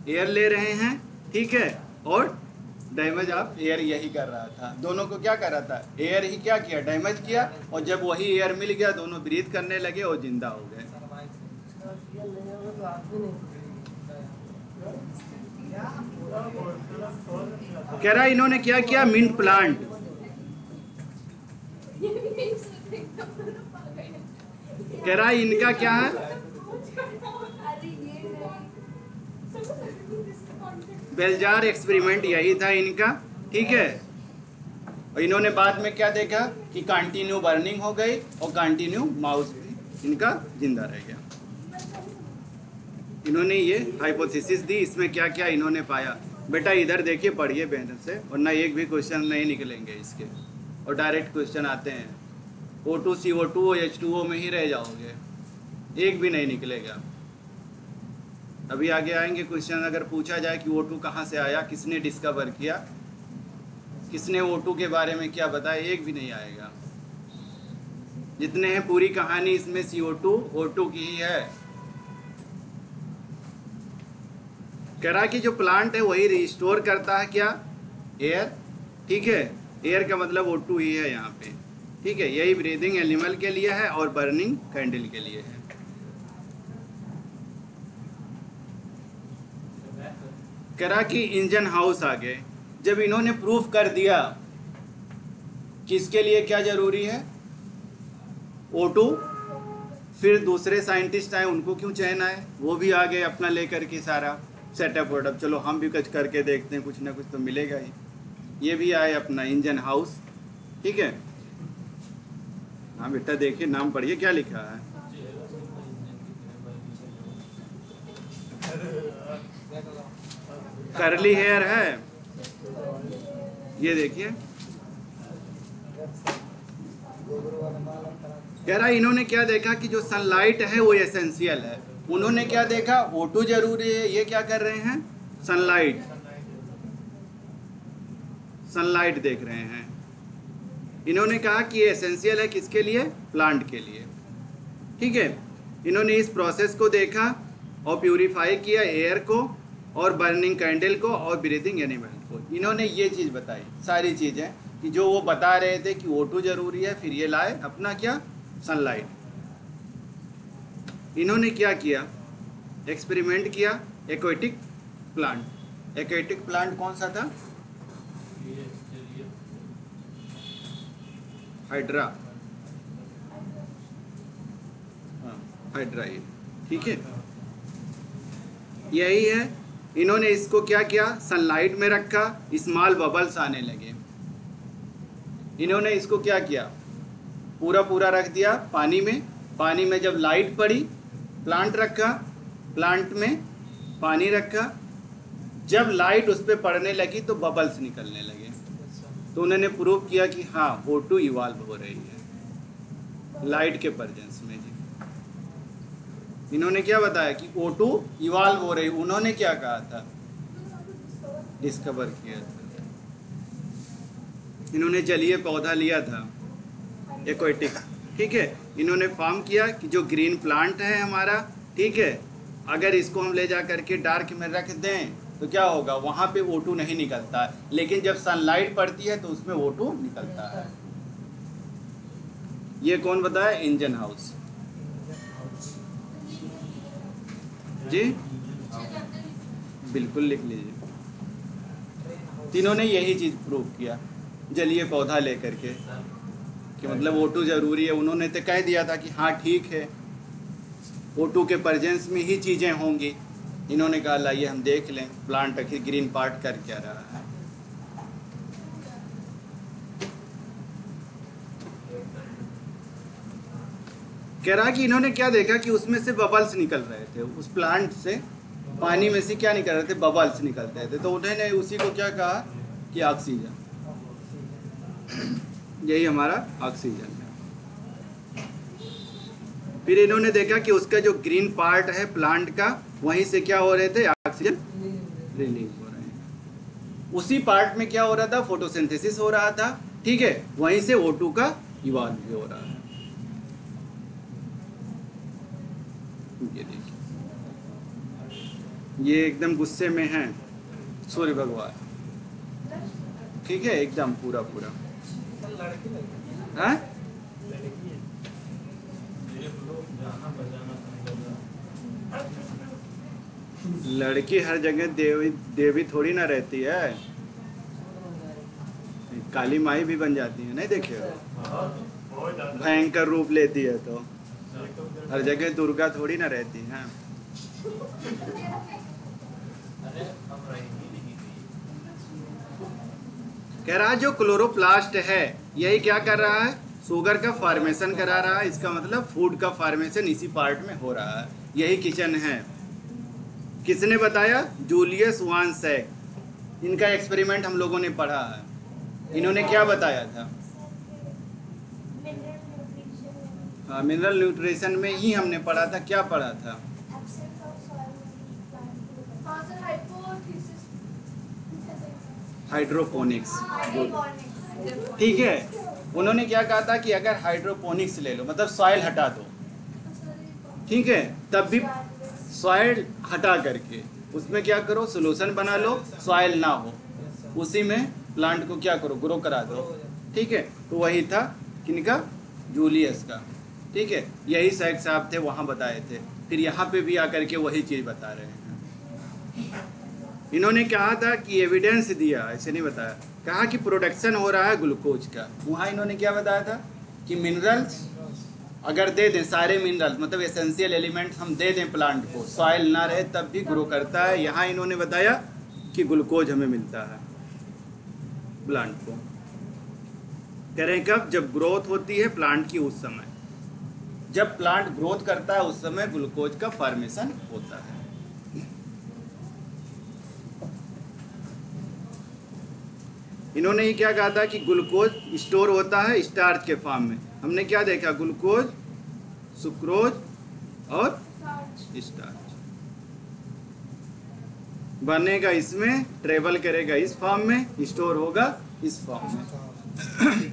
एयर ले रहे हैं, ठीक है। और डैमेज ऑफ एयर यही कर रहा था, दोनों को क्या कर रहा था, एयर ही क्या किया, डैमेज किया। और जब वही एयर मिल गया दोनों ब्रीथ करने लगे और जिंदा हो गए। कह रहा इन्होंने क्या किया, मिंट प्लांट। कह रहा इनका क्या है, अरे ये बेलजार एक्सपेरिमेंट यही था इनका, ठीक है। और इन्होंने बाद में क्या देखा कि कंटिन्यू बर्निंग हो गई और कंटिन्यू माउस भी इनका जिंदा रह गया। इन्होंने ये हाइपोथेसिस दी, इसमें क्या क्या इन्होंने पाया। बेटा इधर देखिए, पढ़िए मेहनत से, वरना एक भी क्वेश्चन नहीं निकलेंगे इसके, और डायरेक्ट क्वेश्चन आते हैं। O2 CO2 और H2O में ही रह जाओगे, एक भी नहीं निकलेगा। अभी आगे आएंगे क्वेश्चन, अगर पूछा जाए कि O2 कहाँ से आया, किसने डिस्कवर किया, किसने O2 के बारे में क्या बताया, एक भी नहीं आएगा। जितने हैं पूरी कहानी इसमें CO2 O2 की ही है। कह रहा कि जो प्लांट है वही रिस्टोर करता है क्या, एयर, ठीक है। एयर का मतलब O2 ही है यहाँ पे, ठीक है। यही ब्रीदिंग एनिमल के लिए है और बर्निंग कैंडल के लिए है। कह रहा कि इंजन हाउस आ गए। जब इन्होंने प्रूफ कर दिया कि इसके लिए क्या जरूरी है, O2, फिर दूसरे साइंटिस्ट आए, उनको क्यों चयन आए, वो भी आ गए अपना लेकर के सारा सेटअप वेटअप, चलो हम भी कुछ करके देखते हैं, कुछ ना कुछ तो मिलेगा ही। ये भी आए अपना इंजन हाउस, ठीक है। हाँ बेटा देखिए, नाम पढ़िए क्या लिखा है। कर्ली हेयर है, ये देखिए। कह रहा इन्होंने क्या देखा कि जो सनलाइट है वो एसेंशियल है। उन्होंने क्या देखा, O2 जरूरी है, ये क्या कर रहे हैं, सनलाइट देख रहे हैं। इन्होंने कहा कि ये एसेंशियल है, किसके लिए, प्लांट के लिए, ठीक है। इन्होंने इस प्रोसेस को देखा और प्यूरिफाई किया एयर को और बर्निंग कैंडल को और ब्रीदिंग एनिमल को। इन्होंने ये चीज़ बताई, सारी चीज़ें कि जो वो बता रहे थे कि O2 जरूरी है, फिर ये लाए अपना क्या, सनलाइट। इन्होंने क्या किया, एक्सपेरिमेंट किया एक्वेटिक प्लांट। एक्वेटिक प्लांट कौन सा था, हाइड्रा, हाँ हाइड्रा, ये ठीक है, यही है। इन्होंने इसको क्या किया, सनलाइट में रखा, स्मॉल बबल्स आने लगे। इन्होंने इसको क्या किया, पूरा रख दिया पानी में। पानी में जब लाइट पड़ी, प्लांट रखा, प्लांट में पानी रखा, जब लाइट उस पर पड़ने लगी तो बबल्स निकलने लगे। तो उन्होंने प्रूव किया कि हाँ O2 इवॉल्व हो रही है लाइट के प्रेजेंस में जी। इन्होंने क्या बताया कि O2 इवॉल्व हो रही, उन्होंने क्या कहा था, डिस्कवर किया था। इन्होंने जलीय पौधा लिया था एक्वेटिक, ठीक है। इन्होंने फॉर्म किया कि जो ग्रीन प्लांट है हमारा, ठीक है, अगर इसको हम ले जा करके डार्क में रख दें तो क्या होगा, वहाँ पे O2 नहीं निकलता है, लेकिन जब सनलाइट पड़ती है तो उसमें O2 निकलता है। ये कौन बताया, इंजन हाउस जी, बिल्कुल लिख लीजिए। तीनों ने यही चीज़ प्रूव किया जलीय पौधा लेकर के कि मतलब O2 जरूरी है। उन्होंने तो कह दिया था कि हाँ ठीक है, O2 के प्रेजेंस में ही चीज़ें होंगी। इन्होंने कहा लाइए हम देख लें प्लांट आखिर ग्रीन पार्ट कर क्या रहा है। कह रहा कि इन्होंने क्या देखा कि उसमें से बबल्स निकल रहे थे, उस प्लांट से पानी में से क्या निकल रहे थे, बबल्स निकलते थे। तो उन्होंने उसी को क्या कहा कि ऑक्सीजन, यही हमारा ऑक्सीजन है। फिर इन्होंने देखा कि उसका जो ग्रीन पार्ट है प्लांट का, वहीं से क्या हो रहे थे, ऑक्सीजन रिलीज हो रहे हैं। उसी पार्ट में क्या हो रहा था, फोटोसिंथेसिस हो रहा था, ठीक है। वहीं से O2 का इवॉल्व भी हो रहा है। ये देखिए, ये एकदम गुस्से में हैं सूर्य भगवान, ठीक है, एकदम पूरा हाँ? लड़की हर जगह देवी थोड़ी ना रहती है, काली माई भी बन जाती है, नहीं देखे भयंकर रूप लेती है तो हर जगह दुर्गा थोड़ी ना रहती है। अरे अब रहेगी नहीं। कह रहा है जो क्लोरोप्लास्ट है यही क्या कर रहा है, शुगर का फॉर्मेशन करा रहा है। इसका मतलब फूड का फॉर्मेशन इसी पार्ट में हो रहा है। यही किचन है। किसने बताया? जूलियस वान सैक। इनका एक्सपेरिमेंट हम लोगों ने पढ़ा है। इन्होंने क्या बताया था? हाँ, मिनरल न्यूट्रिशन में ही हमने पढ़ा था। क्या पढ़ा था? हाइड्रोपोनिक्स। ठीक है। उन्होंने क्या कहा था कि अगर हाइड्रोपोनिक्स ले लो, मतलब सॉइल हटा दो, ठीक है, तब भी सॉइल हटा करके उसमें क्या करो, सोल्यूशन बना लो, सॉइल ना हो, उसी में प्लांट को क्या करो, ग्रो करा दो। ठीक है, तो वही था किनका? जूलियस का। ठीक है, यही सैक साहब थे, वहाँ बताए थे। फिर यहाँ पे भी आकर के वही चीज़ बता रहे हैं। इन्होंने कहा था कि एविडेंस दिया, ऐसे नहीं बताया, कहा कि प्रोडक्शन हो रहा है ग्लूकोज का। वहाँ इन्होंने क्या बताया था कि मिनरल्स अगर दे दें, सारे मिनरल्स मतलब एसेंशियल एलिमेंट्स हम दे दें प्लांट को, सॉइल ना रहे तब भी ग्रो करता है। यहाँ इन्होंने बताया कि ग्लूकोज हमें मिलता है प्लांट को। कह रहे हैं कब? जब ग्रोथ होती है प्लांट की, उस समय जब प्लांट ग्रोथ करता है उस समय ग्लूकोज का फॉर्मेशन होता है। इन्होंने ही क्या कहा था कि ग्लूकोज स्टोर होता है स्टार्च के फॉर्म में। हमने क्या देखा? ग्लूकोज, सुक्रोज और स्टार्च बनेगा इसमें, ट्रेवल करेगा इस फॉर्म में, स्टोर होगा इस फॉर्म में।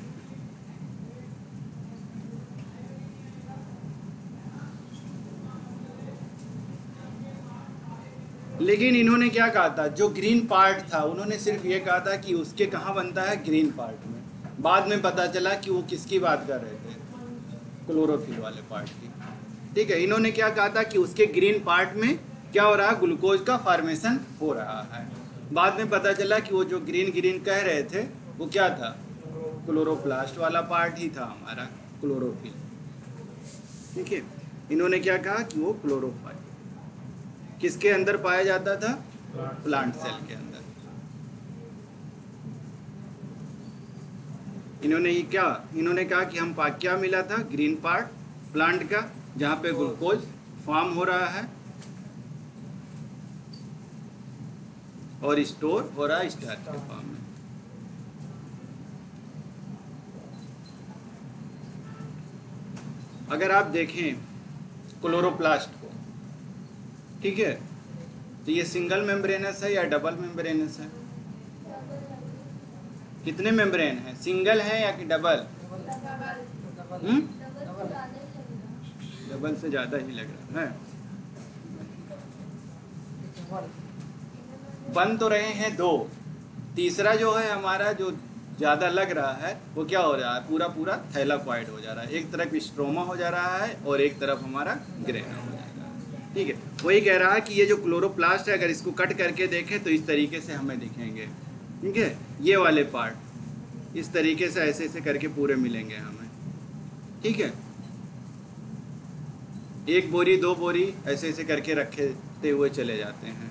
लेकिन इन्होंने क्या कहा था? जो ग्रीन पार्ट था, उन्होंने सिर्फ ये कहा था कि उसके कहाँ बनता है, ग्रीन पार्ट में। बाद में पता चला कि वो किसकी बात कर रहे थे, क्लोरोफिल वाले पार्ट की। ठीक है, इन्होंने क्या कहा था कि उसके ग्रीन पार्ट में क्या हो रहा है, ग्लूकोज का फॉर्मेशन हो रहा है। बाद में पता चला कि वो जो ग्रीन ग्रीन कह रहे थे वो क्या था, क्लोरोप्लास्ट वाला पार्ट ही था हमारा क्लोरोफिल। ठीक है, इन्होंने क्या कहा कि वो क्लोरोफाइल किसके अंदर पाया जाता था, प्लांट सेल के अंदर। इन्होंने ही क्या, इन्होंने कहा कि हम क्या मिला था, ग्रीन पार्ट प्लांट का, जहां पे ग्लूकोज फॉर्म हो रहा है और स्टोर हो रहा है स्टार्च के फॉर्म में। अगर आप देखें क्लोरोप्लास्ट को, ठीक है, तो ये सिंगल मेम्ब्रेनस है या डबल मेम्ब्रेनस है? कितने मेम्ब्रेन है, सिंगल है या कि डबल? डबल से ज्यादा ही लग रहा है। बन तो रहे हैं दो, तीसरा जो है हमारा जो ज्यादा लग रहा है वो क्या हो रहा है, पूरा पूरा थैलाकॉइड हो जा रहा है। एक तरफ स्ट्रोमा हो जा रहा है और एक तरफ हमारा ग्रेना हो जाएगा। ठीक है, वही कह रहा है कि ये जो क्लोरोप्लास्ट है, अगर इसको कट करके देखें तो इस तरीके से हमें दिखेंगे। ठीक है, ये वाले पार्ट इस तरीके से ऐसे ऐसे करके पूरे मिलेंगे हमें। ठीक है, एक बोरी दो बोरी ऐसे ऐसे करके रखते हुए चले जाते हैं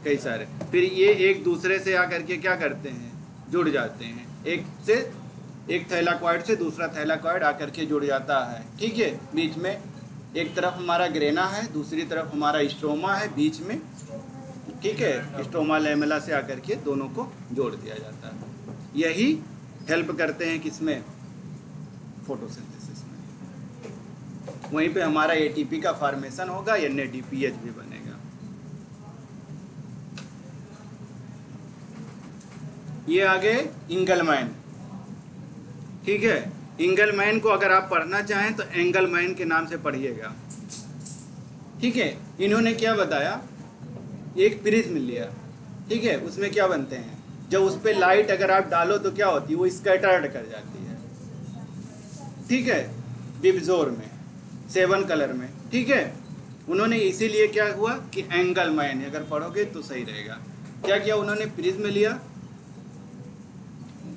कई सारे। फिर ये एक दूसरे से आकर के क्या करते हैं, जुड़ जाते हैं। एक से एक थैलाकॉइड से दूसरा थैलाकॉइड आकर के जुड़ जाता है। ठीक है, बीच में एक तरफ हमारा ग्रेना है, दूसरी तरफ हमारा स्ट्रोमा है बीच में। ठीक है, स्ट्रोमा लेमेला से आकर के दोनों को जोड़ दिया जाता है। यही हेल्प करते हैं किसमें, फोटोसिंथेसिस में। वहीं पे हमारा एटीपी का फॉर्मेशन होगा, NADPH भी बनेगा। ये आगे इंगलमैन। ठीक है, इंगलमैन को अगर आप पढ़ना चाहें तो एंगलमैन के नाम से पढ़िएगा। ठीक है, इन्होंने क्या बताया, एक प्रिज्म लिया। ठीक है, उसमें क्या बनते हैं, जब उस पर लाइट अगर आप डालो तो क्या होती है, वो स्कैटर्ड कर जाती है। ठीक है, डिप्जोर में 7 कलर में। ठीक है, उन्होंने इसीलिए क्या हुआ कि एंगलमैन, अगर पढ़ोगे तो सही रहेगा। क्या किया उन्होंने, प्रिज्म लिया।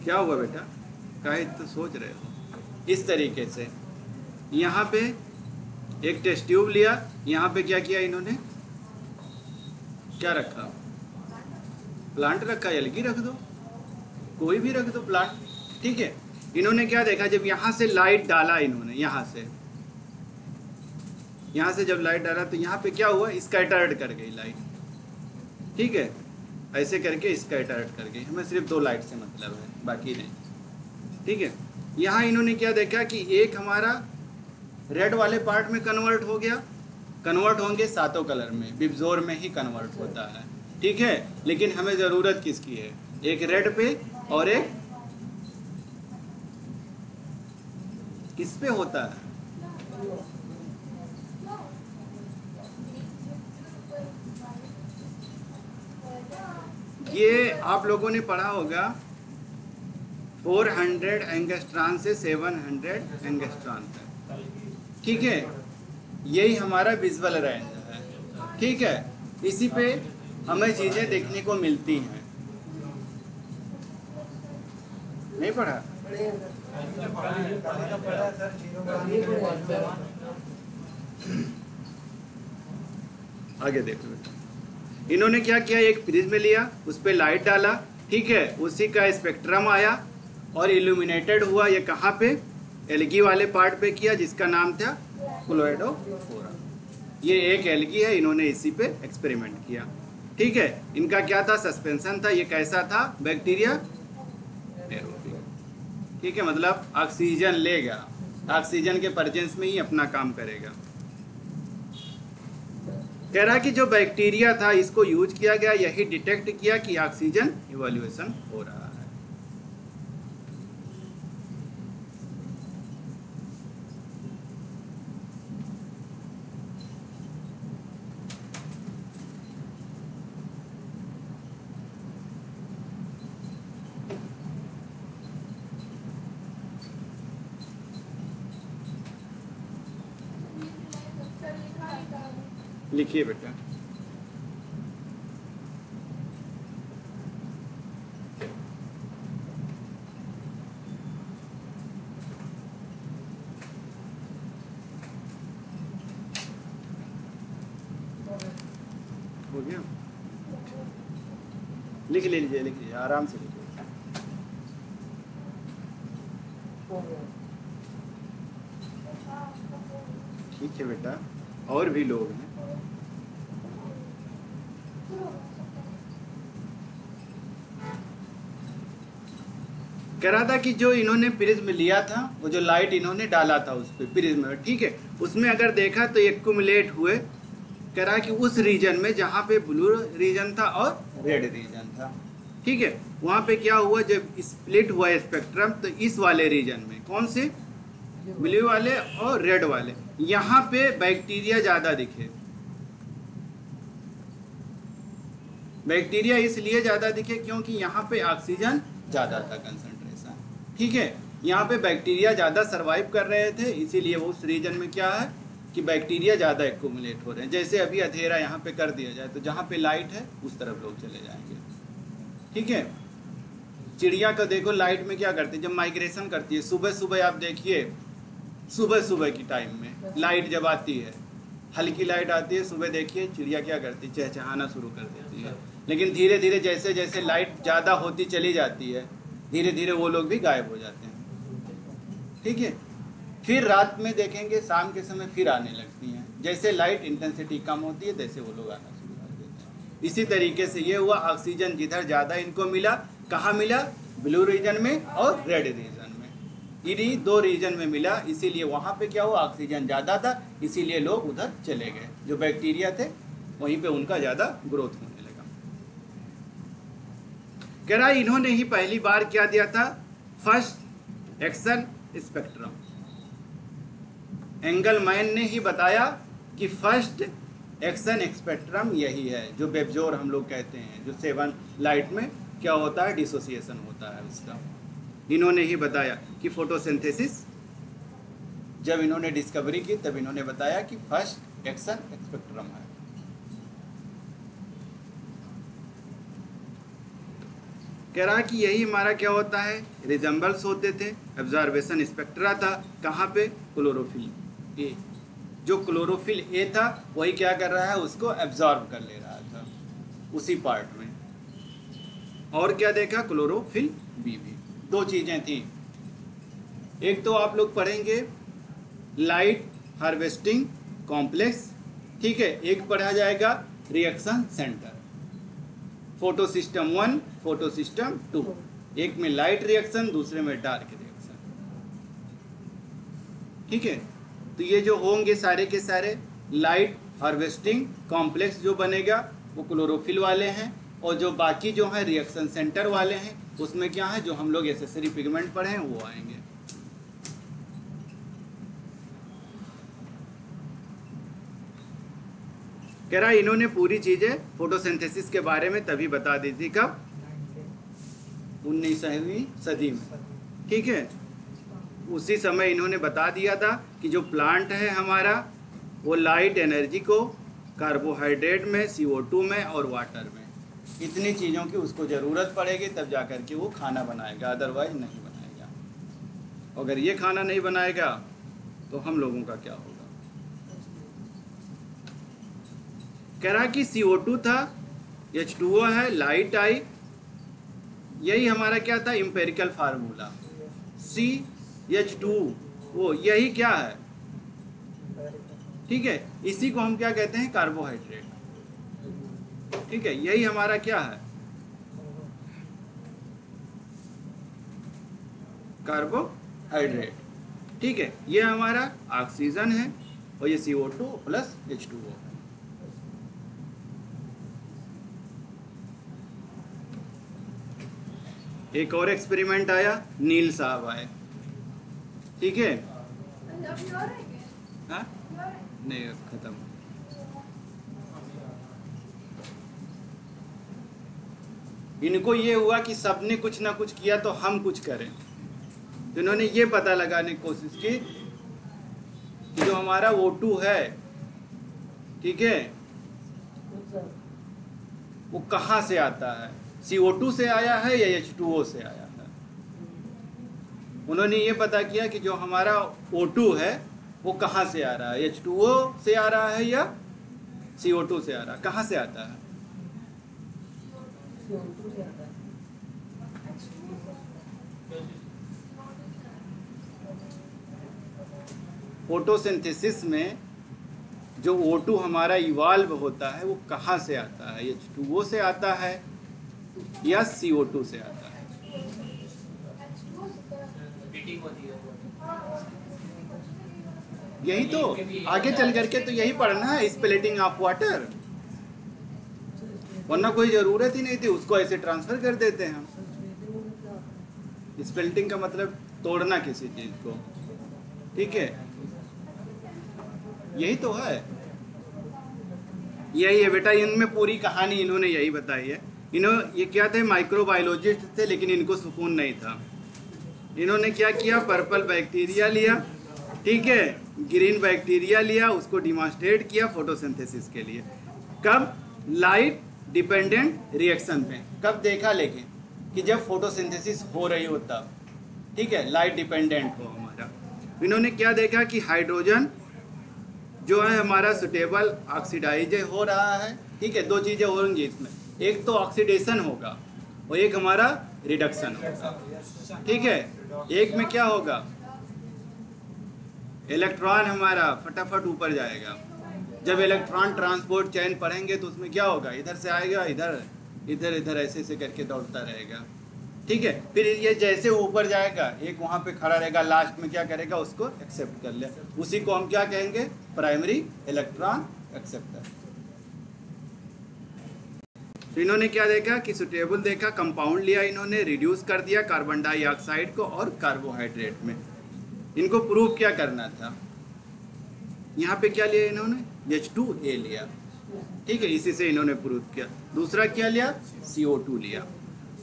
क्या हुआ बेटा, काहे तो सोच रहे हो, इस तरीके से यहाँ पे एक टेस्ट ट्यूब लिया, यहाँ पे क्या किया इन्होंने, क्या रखा, प्लांट रखा, एलगी रख दो। कोई भी रख दो प्लांट, ठीक है। इन्होंने क्या देखा, जब यहाँ से लाइट डाला इन्होंने, यहाँ से जब लाइट डाला तो यहाँ पे क्या हुआ, स्कैटर्ड कर गई लाइट, ठीक है, ऐसे करके स्कैटर्ड कर गई। हमें सिर्फ 2 लाइट से मतलब है, बाकी नहीं, ठीक है। यहाँ इन्होंने क्या देखा कि एक हमारा रेड वाले पार्ट में कन्वर्ट हो गया, कन्वर्ट होंगे 7 कलर में, विबजोर में ही कन्वर्ट होता है, ठीक है। लेकिन हमें ज़रूरत किसकी है, एक रेड पे और एक किस पे होता है, ये आप लोगों ने पढ़ा होगा 400 एंगस्ट्रॉन से 700 एंगस्ट्रॉन तक, ठीक है। यही हमारा विजुअल रेंज है, ठीक है। इसी पे हमें चीज़ें देखने को मिलती हैं। नहीं पढ़ा? आगे देखो बेटा, इन्होंने क्या किया, एक प्रिज्म लिया, उस पर लाइट डाला, ठीक है, उसी का स्पेक्ट्रम आया और इल्यूमिनेटेड हुआ। ये कहाँ पे, एल्गी वाले पार्ट पे किया, जिसका नाम था क्लोइडोफोरा। ये एक एल्गी है, इन्होंने इसी पे एक्सपेरिमेंट किया, ठीक है। इनका क्या था, सस्पेंशन था। ये कैसा था, बैक्टीरिया एरोबिक, ठीक है, मतलब ऑक्सीजन लेगा, ऑक्सीजन के प्रेजेंस में ही अपना काम करेगा। कह रहा कि जो बैक्टीरिया था इसको यूज किया गया, यही डिटेक्ट किया कि ऑक्सीजन इवोल्यूशन हो रहा है। लिखिए बेटा, हो गया, लिख लीजिए आराम से लिखिए। ठीक है बेटा, और भी लोग हैं। कह रहा था कि जो इन्होंने प्रिज्म लिया था, वो जो लाइट इन्होंने डाला था उस पर प्रिज्म में, ठीक है, उसमें अगर देखा तो एक्यूमुलेट हुए, कह रहा कि उस रीजन में जहाँ पे ब्लू रीजन था और रेड रीजन था, ठीक है, वहाँ पे क्या हुआ, जब स्प्लिट हुआ स्पेक्ट्रम, तो इस वाले रीजन में, कौन से, ब्लू वाले और रेड वाले, यहाँ पे बैक्टीरिया ज़्यादा दिखे। बैक्टीरिया इसलिए ज़्यादा दिखे क्योंकि यहाँ पे ऑक्सीजन ज़्यादा था कंसंट्रेशन, ठीक है। यहाँ पे बैक्टीरिया ज़्यादा सरवाइव कर रहे थे, इसीलिए वो उस रीजन में क्या है कि बैक्टीरिया ज़्यादा एक्यूमुलेट हो रहे हैं। जैसे अभी अंधेरा यहाँ पे कर दिया जाए तो जहाँ पे लाइट है उस तरफ लोग चले जाएंगे, ठीक है। चिड़िया का देखो लाइट में क्या करती है, जब माइग्रेशन करती है, सुबह सुबह आप देखिए, सुबह की टाइम में लाइट जब आती है, हल्की लाइट आती है सुबह, देखिए चिड़िया क्या करती है, चहचहाना शुरू कर देती है। लेकिन धीरे धीरे जैसे जैसे लाइट ज़्यादा होती चली जाती है, धीरे धीरे वो लोग भी गायब हो जाते हैं, ठीक है। फिर रात में देखेंगे, शाम के समय फिर आने लगती हैं, जैसे लाइट इंटेंसिटी कम होती है तैसे वो लोग आना शुरू कर देते हैं। इसी तरीके से ये हुआ, ऑक्सीजन जिधर ज़्यादा इनको मिला, कहाँ मिला, ब्लू रीजन में और रेड रीजन में, इन्हीं 2 रीजन में मिला, इसीलिए वहाँ पे क्या हुआ, ऑक्सीजन ज़्यादा था, इसीलिए लोग उधर चले गए। जो बैक्टीरिया थे वहीं पे उनका ज़्यादा ग्रोथ होने लगा। कह रहा इन्होंने ही पहली बार क्या दिया था, फर्स्ट एक्शन स्पेक्ट्रम। एंगलमैन ने ही बताया कि फर्स्ट एक्शन स्पेक्ट्रम यही है, जो बेबजोर हम लोग कहते हैं, जो 7 लाइट में क्या होता है, डिसोसिएशन होता है उसका। इन्होंने ही बताया कि फोटोसिंथेसिस, जब इन्होंने डिस्कवरी की तब इन्होंने बताया कि फर्स्ट एक्शन स्पेक्ट्रम है। कह रहा कि यही हमारा क्या होता है, रिजम्बल्स होते थे, ऑब्जर्वेशन स्पेक्ट्रा था, कहाँ पे, क्लोरोफिल ए। जो क्लोरोफिल ए था वही क्या कर रहा है, उसको एब्जॉर्ब कर ले रहा था उसी पार्ट में, और क्या देखा, क्लोरोफिल बी भी। दो चीजें थी। एक तो आप लोग पढ़ेंगे लाइट हार्वेस्टिंग कॉम्प्लेक्स, ठीक है। एक पढ़ा जाएगा reaction centre, photo system 1, photo system 2। एक में लाइट रिएक्शन, दूसरे में डार्क रिएक्शन, ठीक है। तो ये जो होंगे सारे के सारे लाइट हार्वेस्टिंग कॉम्प्लेक्स जो बनेगा वो क्लोरोफिल वाले हैं, और जो बाकी जो है रिएक्शन सेंटर वाले हैं उसमें क्या है, जो हम लोग एसेसरी पिगमेंट पढ़े हैं वो आएंगे। कह रहा इन्होंने पूरी चीजें फोटोसिंथेसिस के बारे में तभी बता दी थी, कब, 19वीं सदी में, ठीक है। उसी समय इन्होंने बता दिया था कि जो प्लांट है हमारा वो लाइट एनर्जी को कार्बोहाइड्रेट में, CO2 में और वाटर में, इतनी चीज़ों की उसको ज़रूरत पड़ेगी तब जा कर के वो खाना बनाएगा, अदरवाइज नहीं बनाएगा। अगर ये खाना नहीं बनाएगा तो हम लोगों का क्या होगा। कह रहा कि CO2 था, H2O है, लाइट आई, यही हमारा क्या था एम्पिरिकल फार्मूला, CH2O, यही क्या है, ठीक है। इसी को हम क्या कहते हैं, कार्बोहाइड्रेट, ठीक है। यही हमारा क्या है, कार्बोहाइड्रेट, ठीक है। ये हमारा ऑक्सीजन है और ये CO2 प्लस H2O है। एक और एक्सपेरिमेंट आया, नील साहब आए, ठीक है। हाँ नहीं, अब खत्म। इनको ये हुआ कि सबने कुछ ना कुछ किया तो हम कुछ करें, तो इन्होंने ये पता लगाने की कोशिश की कि जो हमारा O2 है, ठीक है, वो कहाँ से आता है, CO2 से आया है या H2O से आया है। उन्होंने ये पता किया कि जो हमारा O2 है वो कहाँ से आ रहा है, H2O से आ रहा है या CO2 से आ रहा है, कहाँ से आता है। फोटोसिंथेसिस में जो O2 हमारा इवाल्व होता है वो कहाँ से आता है, H2O से आता है या CO2 से आता है। यही तो आगे चल करके तो यही पढ़ना है, स्प्लिटिंग ऑफ वाटर, वरना कोई जरूरत ही नहीं थी, उसको ऐसे ट्रांसफर कर देते हैं हम। स्प्लिटिंग का मतलब तोड़ना किसी चीज को, ठीक है, यही तो है, यही है बेटा। इनमें पूरी कहानी इन्होंने यही बताई है। ये क्या थे, माइक्रोबायोलॉजिस्ट थे, लेकिन इनको सुकून नहीं था। इन्होंने क्या किया, पर्पल बैक्टीरिया लिया, ठीक है, ग्रीन बैक्टीरिया लिया, उसको डिमॉन्स्ट्रेट किया फोटोसिंथेसिस के लिए। कब, लाइट डिपेंडेंट रिएक्शन पे। कब देखा, लेकिन कि जब फोटोसिंथेसिस हो रही हो तब, ठीक है, लाइट डिपेंडेंट हो हमारा। इन्होंने क्या देखा कि हाइड्रोजन जो है हमारा सुटेबल ऑक्सीडाइज हो रहा है, ठीक है। दो चीज़ें होंगी इसमें, एक तो ऑक्सीडेशन होगा और एक हमारा रिडक्शन होगा, ठीक है। एक में क्या होगा, इलेक्ट्रॉन हमारा फटाफट ऊपर जाएगा। जब इलेक्ट्रॉन ट्रांसपोर्ट चैन पढ़ेंगे तो उसमें क्या होगा, इधर से आएगा, इधर इधर इधर ऐसे ऐसे करके दौड़ता रहेगा, ठीक है। फिर ये जैसे ऊपर जाएगा, एक वहाँ पे खड़ा रहेगा, लास्ट में क्या करेगा, उसको एक्सेप्ट कर ले, उसी को हम क्या कहेंगे, प्राइमरी इलेक्ट्रॉन एक्सेप्टर। तो इन्होंने क्या देखा कि सुटेबल देखा, कंपाउंड लिया, इन्होंने रिड्यूस कर दिया कार्बन डाइऑक्साइड को और कार्बोहाइड्रेट में। इनको प्रूव क्या करना था, यहाँ पे क्या लिया इन्होंने, H2A लिया, ठीक है, इसी से इन्होंने प्रूव किया। दूसरा क्या लिया, CO2 लिया।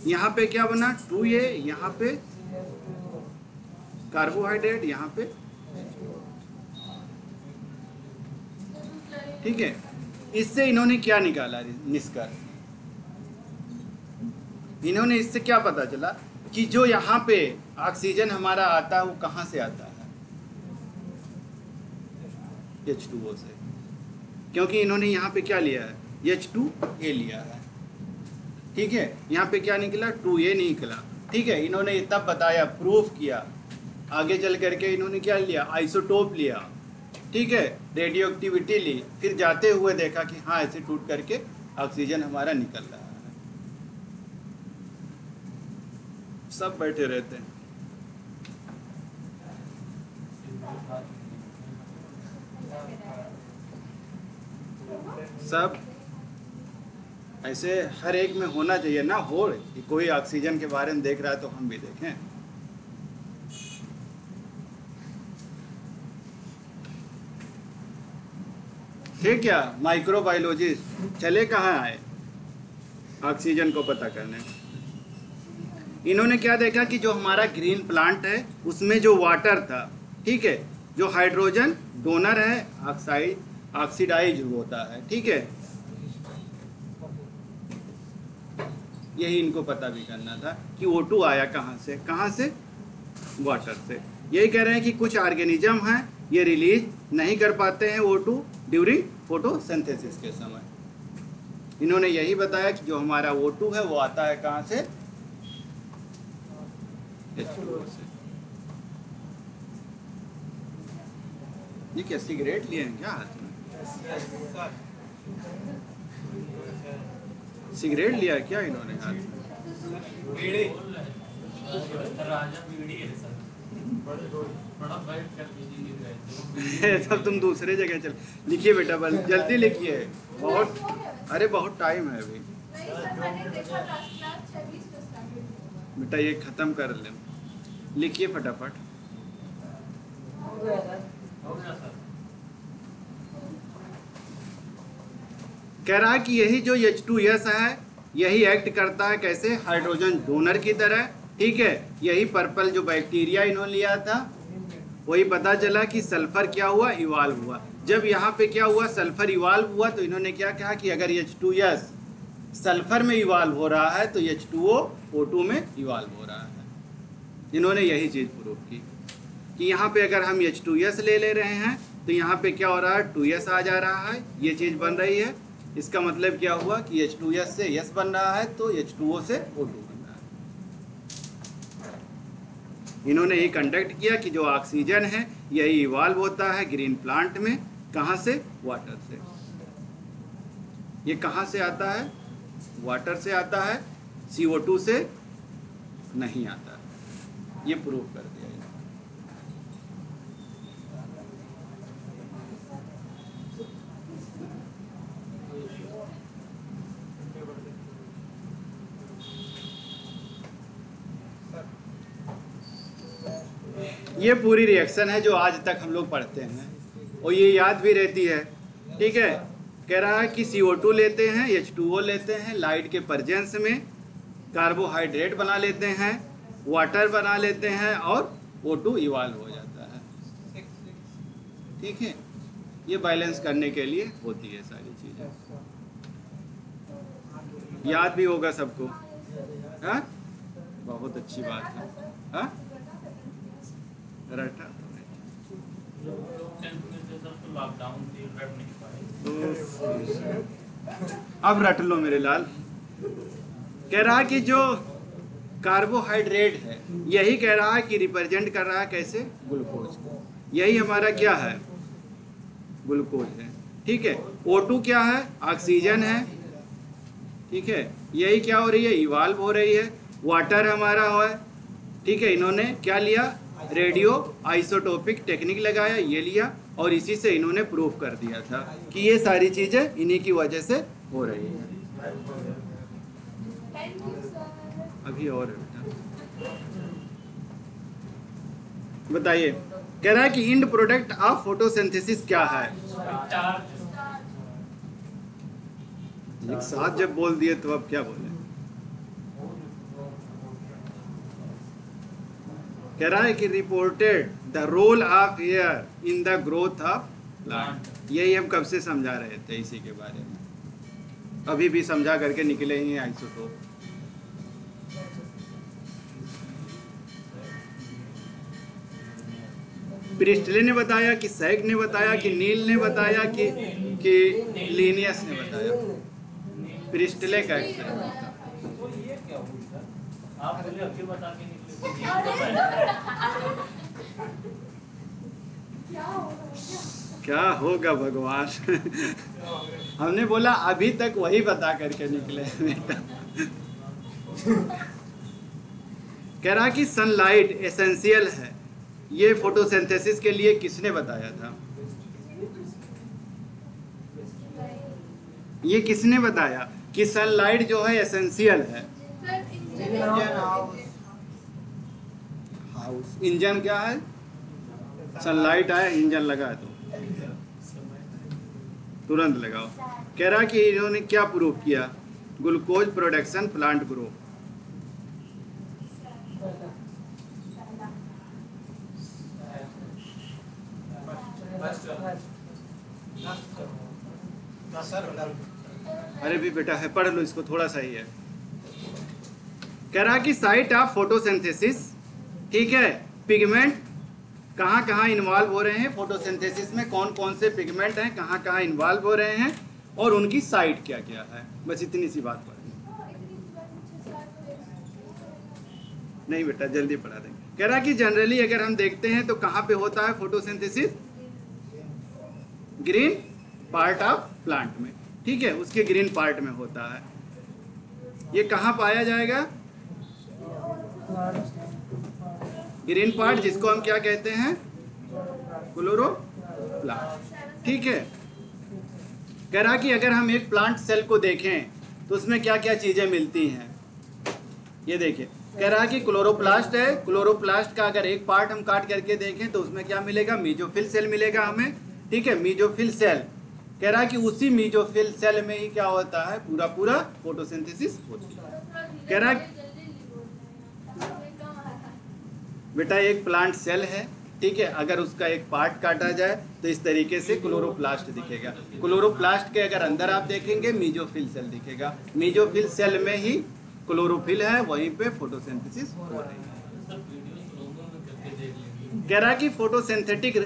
यहाँ पे क्या बना, 2A, यहाँ पे कार्बोहाइड्रेट, यहाँ पे, ठीक है। इससे इन्होंने क्या निकाला निष्कर्ष, इन्होंने इससे क्या पता चला कि जो यहाँ पे ऑक्सीजन हमारा आता है वो कहाँ से आता है, H2O से, क्योंकि इन्होंने यहाँ पे क्या लिया है, H2A लिया है, ठीक है, यहाँ पे क्या निकला 2A निकला। ठीक है, इन्होंने इतना बताया, प्रूफ किया, आगे चल करके इन्होंने क्या लिया, आइसोटोप लिया। ठीक है, रेडियो एक्टिविटी ली, फिर जाते हुए देखा कि हाँ ऐसे टूट करके ऑक्सीजन हमारा निकल रहा है। सब बैठे रहते हैं। सब ऐसे हर एक में होना चाहिए ना, हो कि कोई ऑक्सीजन के बारे में देख रहा है तो हम भी देखें। ठीक, क्या माइक्रोबायोलॉजिस्ट चले कहाँ आए ऑक्सीजन को पता करने। इन्होंने क्या देखा कि जो हमारा ग्रीन प्लांट है उसमें जो वाटर था, ठीक है, जो हाइड्रोजन डोनर है ऑक्सीडाइज होता है। ठीक है, यही इनको पता भी करना था कि O2 आया कहाँ से वाटर से। यही कह रहे हैं कि कुछ ऑर्गेनिज्म हैं ये रिलीज नहीं कर पाते हैं O2 ड्यूरिंग फोटोसिंथेसिस के समय। इन्होंने यही बताया कि जो हमारा O2 है वो आता है कहाँ से, H2O से। ये क्या सिगरेट लिए हैं क्या हाथ में? सिगरेट लिया है क्या इन्होंने हाथ में? राजा बीड़ी है सर, बड़ा फाइट कर दीजिए। सब तुम दूसरे जगह चल। लिखिए बेटा, बल जल्दी लिखिए, बहुत, अरे बहुत टाइम है अभी। बेटा ये खत्म कर ले, लिखिए फटाफट। हो गया सर। कह रहा है कि यही जो H2S है यही एक्ट करता है कैसे, हाइड्रोजन डोनर की तरह। ठीक है, यही पर्पल जो बैक्टीरिया इन्होंने लिया था वही पता चला कि सल्फर क्या हुआ, इवाल्व हुआ। जब यहाँ पे क्या हुआ, सल्फर इवाल्व हुआ, तो इन्होंने क्या कहा कि अगर H2S सल्फर में इवाल्व हो रहा है तो H2O O2 में इवाल्व हो रहा है। इन्होंने यही चीज़ प्रूव की कि यहाँ पे अगर हम H2S ले रहे हैं तो यहाँ पे क्या हो रहा है, 2S आ जा रहा है, ये चीज़ बन रही है। इसका मतलब क्या हुआ कि H2S से S बन रहा है तो H2O से O2 बन रहा है। इन्होंने ये कंडक्ट किया कि जो ऑक्सीजन है यही इवाल्व होता है ग्रीन प्लांट में, कहाँ से, वाटर से। ये कहाँ से आता है, वाटर से आता है, CO2 से नहीं आता है। ये प्रूव कर दिया इन्होंने। ये पूरी रिएक्शन है जो आज तक हम लोग पढ़ते हैं और ये याद भी रहती है। ठीक है, कह रहा है कि CO2 लेते हैं, H2O लेते हैं, लाइट के प्रेजेंस में कार्बोहाइड्रेट बना लेते हैं, वाटर बना लेते हैं और O2 इवाल्व हो जाता है। ठीक है, ये बैलेंस करने के लिए होती है सारी चीज़ें। याद भी होगा सबको, हाँ, बहुत अच्छी बात है। हाँ, रटा लॉकडाउन थी, रट नहीं पाए। अब रट लो मेरे लाल। कह रहा है कि जो कार्बोहाइड्रेट है यही कह रहा है कि रिप्रेजेंट कर रहा है कैसे, ग्लूकोज को। यही हमारा क्या है, ग्लूकोज है। ठीक है, O2 क्या है, ऑक्सीजन है। ठीक है, यही क्या हो रही है, इवाल्व हो रही है। वाटर हमारा है। ठीक है, इन्होंने क्या लिया, रेडियो आइसोटोपिक टेक्निक लगाया, ये लिया और इसी से इन्होंने प्रूफ कर दिया था कि ये सारी चीजें इन्हीं की वजह से हो रही है। Thank you, sir. अभी और है बेटा, बताइए। कह रहा है कि इंड प्रोडक्ट ऑफ फोटोसिंथेसिस क्या है। एक साथ जब बोल दिए तो अब क्या बोले। कह रहा है कि reported the role of air in the growth of plant. यही हम कब से समझा रहे थे इसी के बारे में, अभी भी समझा करके निकले ही हैं आइसोटोप। प्रिस्टले ने बताया कि सैग ने बताया कि नील ने बताया कि लीनियस ने बताया। प्रिस्टले का एक्सपेरिमेंट था। आप बोले अभी बता के निकले। क्या होगा क्या? क्या होगा भगवान। हमने बोला अभी तक वही बता करके निकले बेटा। कह रहा कि सनलाइट एसेंशियल है, ये फोटोसिंथेसिस के लिए किसने बताया था? ये किसने बताया कि सनलाइट जो है एसेंशियल है? हाउस इंजन क्या है? सनलाइट आया, इंजन लगा तो तुरंत लगाओ। कह रहा कि इन्होंने क्या प्रूव किया? Glucose production plant grow. अरे भी बेटा है, पढ़ लो इसको, थोड़ा सा ही है। कह रहा कि साइट ऑफ फोटोसिंथेसिस, ठीक है, पिगमेंट कहाँ कहाँ इन्वॉल्व हो रहे हैं फोटोसिंथेसिस में, कौन कौन से पिगमेंट हैं, कहाँ कहाँ इन्वॉल्व हो रहे हैं, और उनकी साइट क्या क्या है। बस इतनी सी बात पढ़नी। नहीं बेटा जल्दी पढ़ा देंगे। कह रहा कि जनरली अगर हम देखते हैं तो कहाँ पे होता है photosynthesis? Green part of plant में, ठीक है, उसके ग्रीन पार्ट में होता है। ये कहाँ पाया जाएगा? ग्रीन पार्ट, जिसको हम क्या कहते हैं? क्लोरोप्लास्ट, ठीक है। कह रहा कि अगर हम एक प्लांट सेल को देखें तो उसमें क्या क्या चीजें मिलती हैं। ये देखिए, कह रहा कि क्लोरोप्लास्ट है, क्लोरोप्लास्ट का अगर एक पार्ट हम काट करके देखें तो उसमें क्या मिलेगा? मेसोफिल सेल मिलेगा हमें, ठीक है, मेसोफिल सेल। कह रहा कि उसी मेसोफिल सेल में ही क्या होता है? पूरा पूरा फोटोसिंथेसिस होती है। कह रहा बेटा एक प्लांट सेल है, ठीक है, अगर उसका एक पार्ट काटा जाए तो इस तरीके से क्लोरोप्लास्ट दिखेगा। क्लोरोप्लास्ट के अगर अंदर आप देखेंगे मेसोफिल सेल दिखेगा, मेसोफिल सेल में ही क्लोरोफिल है, वहीं पे फोटोसिंथेसिस हो रही है। कह रहा कि फोटोसिंथेटिक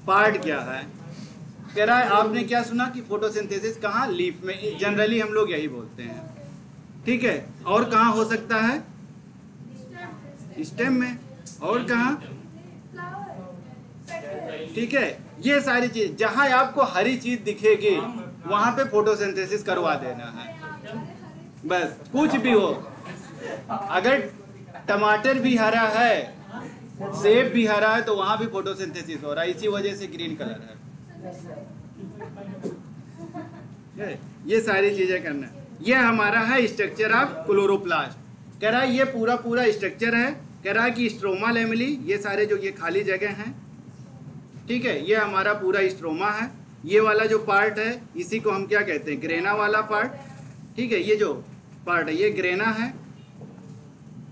पार्ट क्या है? कह रहा है आपने क्या सुना कि फोटोसिंथेसिस कहाँ? लीफ में, जनरली हम लोग यही बोलते हैं, ठीक है। और कहाँ हो सकता है? स्टेम में। और कहाँ? ठीक है। ये सारी चीज जहां आपको हरी चीज दिखेगी वहां पे फोटोसिंथेसिस करवा देना है, बस। कुछ भी हो, अगर टमाटर भी हरा है, सेब भी हरा है, तो वहां भी फोटोसिंथेसिस हो रहा है, इसी वजह से ग्रीन कलर है। ये सारी चीजें करना है। ये हमारा है स्ट्रक्चर ऑफ क्लोरोप्लास्ट। कह रहा है ये पूरा पूरा स्ट्रक्चर है। कह रहा है कि स्ट्रोमा लैमेली, ये सारे जो ये खाली जगह हैं, ठीक है, ये हमारा पूरा स्ट्रोमा है। ये वाला जो पार्ट है इसी को हम क्या कहते हैं? ग्रेना वाला पार्ट, ठीक है। ये जो पार्ट है ये ग्रेना है।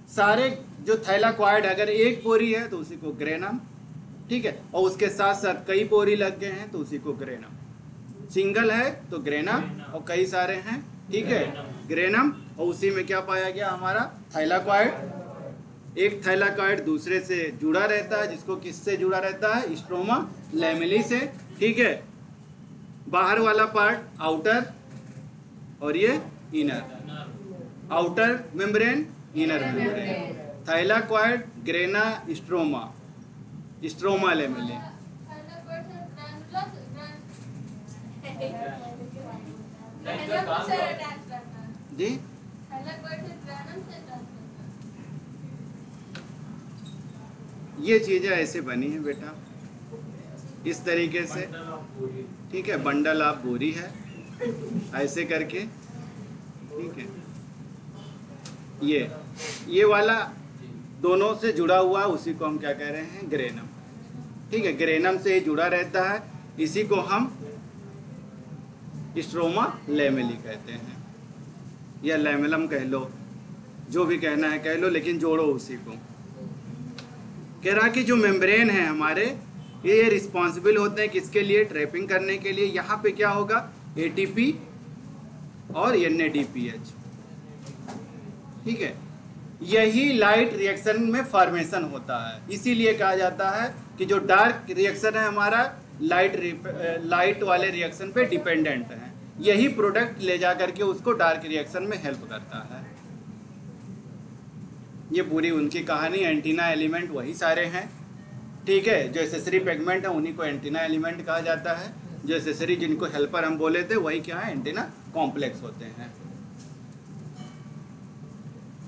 सारे जो थैलाक्वाइड, अगर एक पोरी है तो उसी को ग्रेनम, ठीक है, और उसके साथ साथ कई पोरी लग गए हैं तो उसी को ग्रेनम। सिंगल है तो ग्रेनम, और कई सारे हैं, ठीक है, ग्रेनम। और उसी में क्या पाया गया? हमारा थैलाक्वाइड। एक थैलाक्वाइड दूसरे से जुड़ा रहता है, जिसको किससे जुड़ा रहता है? स्ट्रोमा लैमेली से, ठीक है। बाहर वाला पार्ट आउटर और ये inner, outer membrane, inner membrane. Thylakoid, grana, stroma, stroma lamellae. जी ये चीजें ऐसे बनी है बेटा, इस तरीके से, ठीक है। बंडल ऑफ बोरी है, ऐसे करके, ठीक है। ये वाला दोनों से जुड़ा हुआ, उसी को हम क्या कह रहे हैं? ग्रेनम, ठीक है। ग्रेनम से ही जुड़ा रहता है, इसी को हम स्ट्रोमा लैमेली कहते हैं, या लैमेलम कह लो, जो भी कहना है कह लो, लेकिन जोड़ो उसी को। कह रहा कि जो मेम्ब्रेन है हमारे, ये रिस्पॉन्सिबल होते हैं किसके लिए? ट्रैपिंग करने के लिए। यहाँ पे क्या होगा? एटीपी और NADPH, ठीक है। यही लाइट रिएक्शन में फॉर्मेशन होता है, इसीलिए कहा जाता है कि जो डार्क रिएक्शन है हमारा, लाइट वाले रिएक्शन पे डिपेंडेंट है। यही प्रोडक्ट ले जा करके उसको डार्क रिएक्शन में हेल्प करता है। ये पूरी उनकी कहानी। एंटीना एलिमेंट वही सारे हैं, ठीक है। जो एसेसरी पिगमेंट है उन्हीं को एंटीना एलिमेंट कहा जाता है। जो एसेसरी जिनको हेल्पर हम बोले थे वही क्या है, एंटीना कॉम्प्लेक्स होते हैं।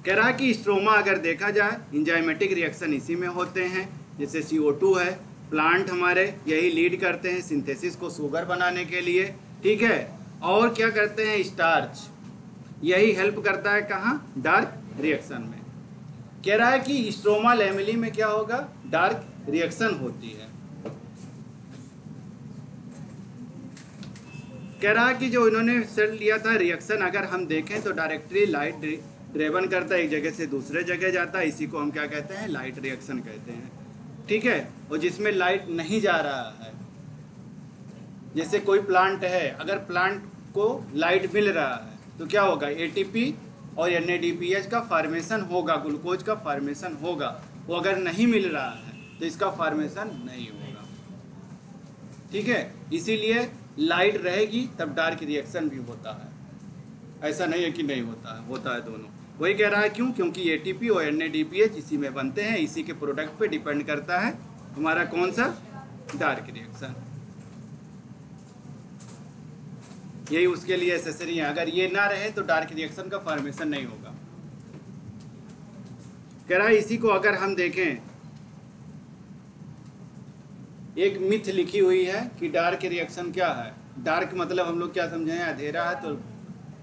कह रहा है कि स्ट्रोमा अगर देखा जाए इंजाइमेटिक रिएक्शन इसी में होते हैं। जैसे CO2 है, प्लांट हमारे यही लीड करते हैं सिंथेसिस को शुगर बनाने के लिए, ठीक है। और क्या करते हैं, स्टार्च यही हेल्प करता है कहाँ, डार्क रिएक्शन में। कह रहा है कि स्ट्रोमा लैमेली में क्या होगा, डार्क रिएक्शन होती है। कह रहा है कि जो इन्होंने सेल लिया था रिएक्शन अगर हम देखें तो डायरेक्टली लाइट ड्रेवन करता है, एक जगह से दूसरे जगह जाता है। इसी को हम क्या कहते हैं, लाइट रिएक्शन कहते हैं, ठीक है। और जिसमें लाइट नहीं जा रहा है, जैसे कोई प्लांट है, अगर प्लांट को लाइट मिल रहा है तो क्या होगा, ATP और NADPH का फॉर्मेशन होगा, ग्लूकोज का फॉर्मेशन होगा। वो अगर नहीं मिल रहा है तो इसका फॉर्मेशन नहीं होगा, ठीक है। इसीलिए लाइट रहेगी तब डार्क रिएक्शन भी होता है, ऐसा नहीं है कि नहीं होता है, होता है दोनों। वही कह रहा है क्यों, क्योंकि ATP और NADPH इसी में बनते हैं, इसी के प्रोडक्ट पे डिपेंड करता है हमारा कौन सा, डार्क रिएक्शन। यही उसके लिए एसेसरी है। अगर ये ना रहे तो डार्क रिएक्शन का फॉर्मेशन नहीं होगा। कह रहा है इसी को अगर हम देखें, एक मिथ लिखी हुई है कि डार्क रिएक्शन क्या है। डार्क मतलब हम लोग क्या समझे हैं, अंधेरा है, तो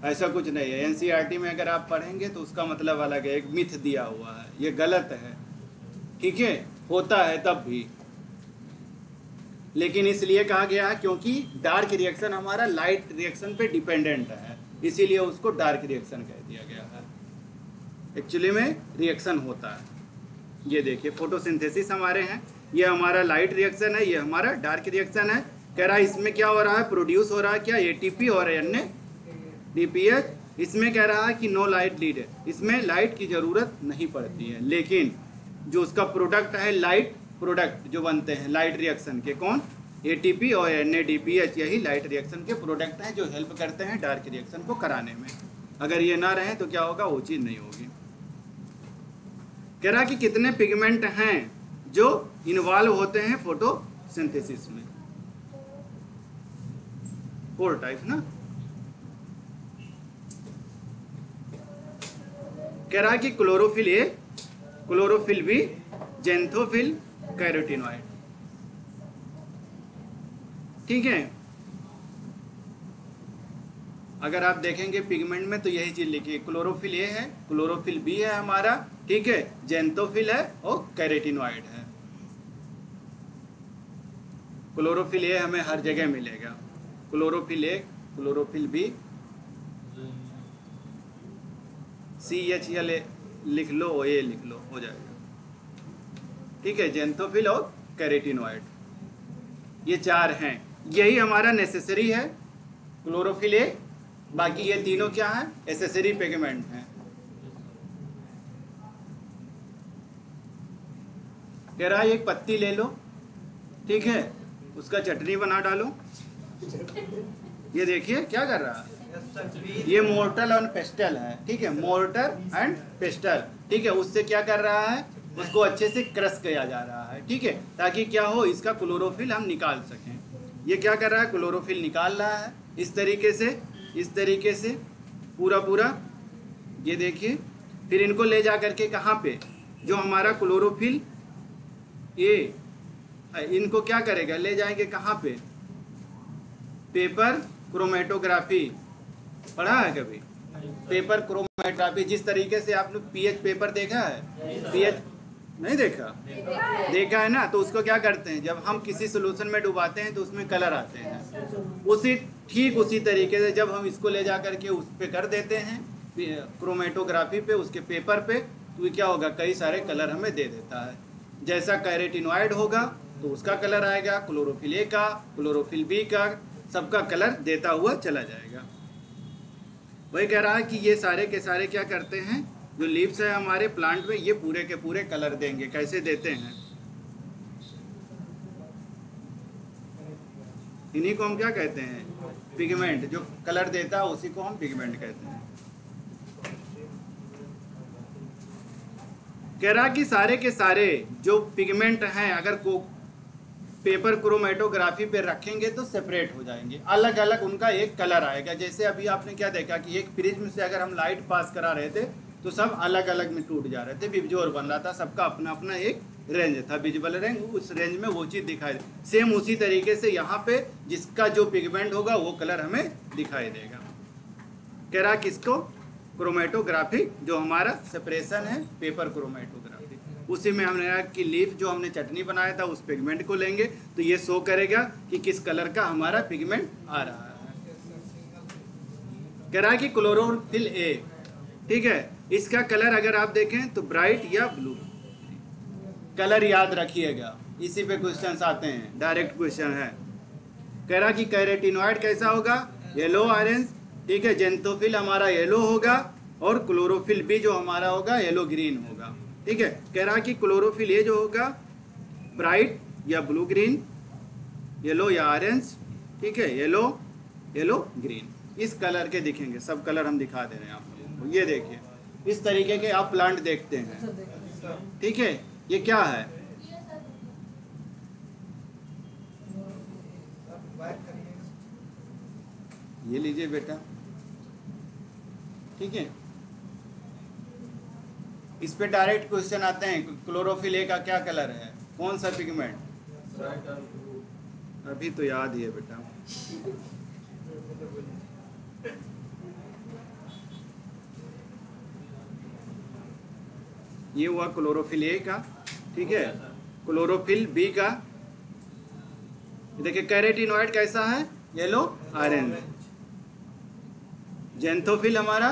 ऐसा कुछ नहीं है। NCERT में अगर आप पढ़ेंगे तो उसका मतलब अलग है, एक मिथ दिया हुआ है, ये गलत है, ठीक है। होता है तब भी, लेकिन इसलिए कहा गया है क्योंकि डार्क रिएक्शन हमारा लाइट रिएक्शन पे डिपेंडेंट है, इसीलिए उसको डार्क रिएक्शन कह दिया गया है। एक्चुअली में रिएक्शन होता है। ये देखिए फोटोसिंथेसिस हमारे हैं, ये हमारा लाइट रिएक्शन है, ये हमारा डार्क रिएक्शन है। कह रहा है इसमें क्या हो रहा है, प्रोड्यूस हो रहा है क्या, ATP और NADPH। इसमें कह रहा है कि नो लाइट लीड है, इसमें लाइट की ज़रूरत नहीं पड़ती है, लेकिन जो उसका प्रोडक्ट है, लाइट प्रोडक्ट जो बनते हैं लाइट रिएक्शन के, कौन, ATP और NADPH, यही लाइट रिएक्शन के प्रोडक्ट हैं जो हेल्प करते हैं डार्क रिएक्शन को कराने में। अगर ये ना रहे तो क्या होगा, वो चीज़ नहीं होगी। कह रहा कि कितने पिगमेंट हैं जो इन्वॉल्व होते हैं फोटोसिंथेसिस में, 4 टाइप ना। कह रहा कि chlorophyll A, chlorophyll B, xanthophyll, carotenoid, ठीक है। अगर आप देखेंगे पिगमेंट में तो यही चीज लिखी है, क्लोरोफिल A है, क्लोरोफिल B है हमारा, ठीक है, जेंथोफिल है और कैरोटीनॉइड है। क्लोरोफिल A हमें हर जगह मिलेगा, chlorophyll A, chlorophyll B, CHL लिख लो, OA लिख लो, हो जाएगा, ठीक है। जेंथोफिल और कैरोटीनॉइड, ये 4 हैं, यही हमारा नेसेसरी है क्लोरोफिल A। बाकी ये तीनों क्या है, एसेसरी पिगमेंट हैं। कह रहा है एक पत्ती ले लो, ठीक है, उसका चटनी बना डालो। ये देखिए क्या कर रहा है, ये मोर्टर और पेस्टल है, ठीक है, मोर्टर एंड पेस्टल, ठीक है। उससे क्या कर रहा है, उसको अच्छे से क्रश किया जा रहा है, ठीक है, ताकि क्या हो, इसका क्लोरोफिल हम निकाल सकें। ये क्या कर रहा है, क्लोरोफिल निकाल रहा है इस तरीके से, इस तरीके से पूरा पूरा, ये देखिए। फिर इनको ले जा करके कहाँ पे, जो हमारा क्लोरोफिल A, इनको क्या करेगा, ले जाएंगे कहाँ पे, पेपर क्रोमेटोग्राफी, पढ़ा है कभी, पेपर क्रोमेटोग्राफी। जिस तरीके से आपने पीएच पेपर देखा है, पीएच नहीं देखा, देखा है ना, तो उसको क्या करते हैं, जब हम किसी सोल्यूशन में डुबाते हैं तो उसमें कलर आते हैं, ठीक उसी तरीके से जब हम इसको ले जा करके उस पे कर देते हैं क्रोमेटोग्राफी पे, उसके पेपर पे, तो क्या होगा, कई सारे कलर हमें दे देता है। जैसा कैरोटीनॉइड होगा तो उसका कलर आएगा, क्लोरोफिल A का, क्लोरोफिल B का, सबका कलर देता हुआ चला जाएगा। वही कह रहा है कि ये सारे के सारे क्या करते हैं, जो लीव्स है हमारे प्लांट में, ये पूरे के पूरे कलर देंगे। कैसे देते हैं, इन्हीं को हम क्या कहते हैं, पिगमेंट। जो कलर देता है उसी को हम पिगमेंट कहते हैं। कह रहा कि सारे के सारे जो पिगमेंट हैं अगर को पेपर क्रोमेटोग्राफी पे रखेंगे तो सेपरेट हो जाएंगे, अलग अलग उनका एक कलर आएगा। जैसे अभी आपने क्या देखा कि एक प्रिज्म से अगर हम लाइट पास करा रहे थे तो सब अलग अलग में टूट जा रहे थे, विबजोर बन रहा था, सबका अपना अपना एक रेंज था, विजुअल रेंज, उस रेंज में वो चीज़ दिखाई दे। सेम उसी तरीके से यहाँ पे जिसका जो पिगमेंट होगा वो कलर हमें दिखाई देगा। कह रहा किसको, क्रोमेटोग्राफी, जो हमारा सेपरेशन है पेपर क्रोमेटोग्राफी, उसी में हमने कहा कि लीफ जो हमने चटनी बनाया था उस पिगमेंट को लेंगे तो ये शो करेगा कि किस कलर का हमारा पिगमेंट आ रहा है। कह रहा है कि क्लोरोफिल ए, ठीक है, इसका कलर अगर आप देखें तो ब्राइट या ब्लू कलर याद रखिएगा, इसी पे क्वेश्चंस आते हैं, डायरेक्ट क्वेश्चन है। कह रहा कि कैरेटिनॉइड कैसा होगा, येलो ऑरेंज, ठीक है, जेंथोफिल हमारा येलो होगा और क्लोरोफिल भी जो हमारा होगा येलो ग्रीन होगा, ठीक है। कह रहा कि क्लोरोफिल ये जो होगा ब्राइट या ब्लू ग्रीन, येलो या ऑरेंज, ठीक है, येलो येलो ग्रीन, इस कलर के दिखेंगे, सब कलर हम दिखा दे रहे हैं आप लोगों को। ये देखिए इस तरीके के आप प्लांट देखते हैं, ठीक है। ये क्या है, ये लीजिए बेटा, ठीक है। इस पे डायरेक्ट क्वेश्चन आते हैं, क्लोरोफिल ए का क्या कलर है, कौन सा पिगमेंट, अभी तो याद ही है बेटा। ये हुआ क्लोरोफिल ए का, ठीक है। क्लोरोफिल बी का देखिए कैरेटिनॉइड कैसा है, येलो ऑरेंज, जेंथोफिल हमारा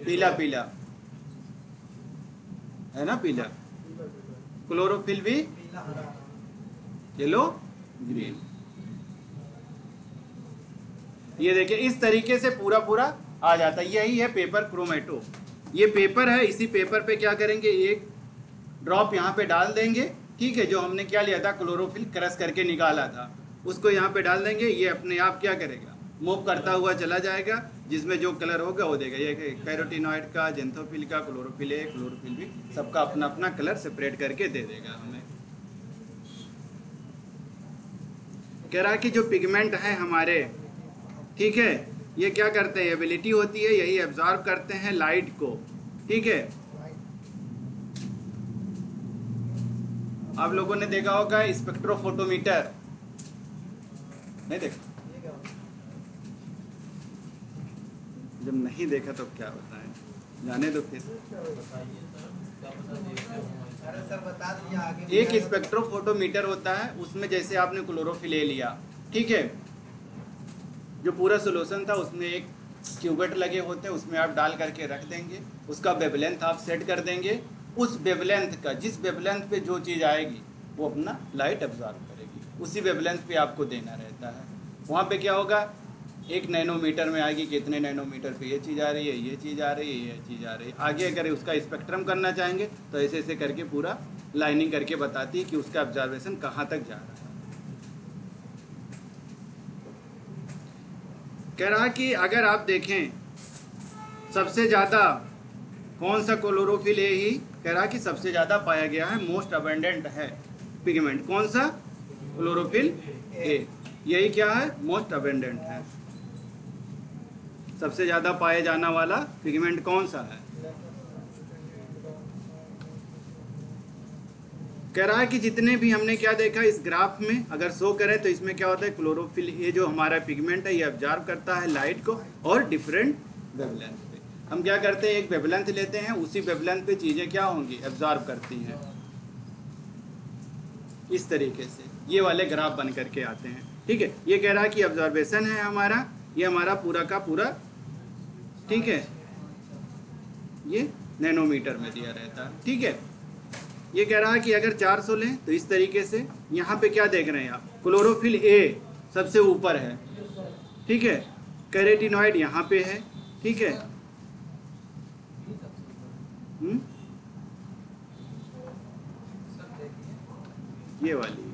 पीला पीला है ना, पीला, क्लोरोफिल भी येलो ग्रीन। ये देखिए इस तरीके से पूरा पूरा आ जाता है, यही है पेपर क्रोमेटो। ये पेपर है, इसी पेपर पे क्या करेंगे, एक ड्रॉप यहाँ पे डाल देंगे, ठीक है, जो हमने क्या लिया था क्लोरोफिल क्रश करके निकाला था उसको यहाँ पे डाल देंगे, ये अपने आप क्या करेगा, मूव करता हुआ चला जाएगा, जिसमें जो कलर होगा वो देगा। ये कैरोटिनॉइड का, जेंथोफिल का, क्लोरोफिल ए, क्लोरोफिल भी, सबका अपना अपना कलर सेपरेट करके दे देगा हमें। कह रहा है कि जो पिगमेंट है हमारे, ठीक है, ये क्या करते हैं, एबिलिटी होती है, यही एब्जॉर्ब करते हैं लाइट को, ठीक है। आप लोगों ने देखा होगा स्पेक्ट्रोफोटोमीटर, नहीं देखा, जब नहीं देखा तो क्या बताएं, जाने दो फिर। एक स्पेक्ट्रोफोटोमीटर होता है, उसमें जैसे आपने क्लोरोफिल ले लिया, ठीक है, जो पूरा सोल्यूशन था उसमें एक क्यूबेट लगे होते हैं, उसमें आप डाल करके रख देंगे, उसका वेवलेंथ आप सेट कर देंगे, उस वेवलेंथ का, जिस वेवलेंथ पे जो चीज़ आएगी वो अपना लाइट एब्जॉर्ब करेगी, उसी वेवलेंथ पे आपको देना रहता है। वहाँ पे क्या होगा, 1 नैनोमीटर में आएगी, कितने नैनोमीटर पे ये चीज़ आ रही है, ये चीज़ आ रही है, ये चीज़ आ रही है। आगे अगर उसका स्पेक्ट्रम करना चाहेंगे तो ऐसे ऐसे करके पूरा लाइनिंग करके बताती है कि उसका ऑब्जर्वेशन कहाँ तक जा रहा है। कह रहा कि अगर आप देखें सबसे ज़्यादा कौन सा क्लोरोफिल ए ही, कह रहा कि सबसे ज़्यादा पाया गया है, मोस्ट अबेंडेंट है पिगमेंट, कौन सा, क्लोरोफिल ए, यही क्या है, मोस्ट अबेंडेंट है, सबसे ज़्यादा पाए जाना वाला पिगमेंट कौन सा है। कह रहा है कि जितने भी हमने क्या देखा इस ग्राफ में अगर शो करें तो इसमें क्या होता है, क्लोरोफिल ए जो हमारा पिगमेंट है ये ऑब्जर्व करता है लाइट को और डिफरेंट वेवलेंथ पे। हम क्या करते हैं, एक वेवलेंथ लेते हैं, उसी वेवलेंथ पे चीज़ें क्या होंगी, ऑब्जर्व करती हैं, इस तरीके से ये वाले ग्राफ बन करके आते हैं, ठीक है। ये कह रहा है कि ऑब्जर्वेशन है हमारा, ये हमारा पूरा का पूरा, ठीक है, ये नैनोमीटर में दिया रहता है, ठीक है। ये कह रहा है कि अगर 400 लें तो इस तरीके से, यहाँ पे क्या देख रहे हैं आप, क्लोरोफिल ए सबसे ऊपर है, ठीक है, कैरेटिनॉइड यहाँ पे है, ठीक है, ये वाली,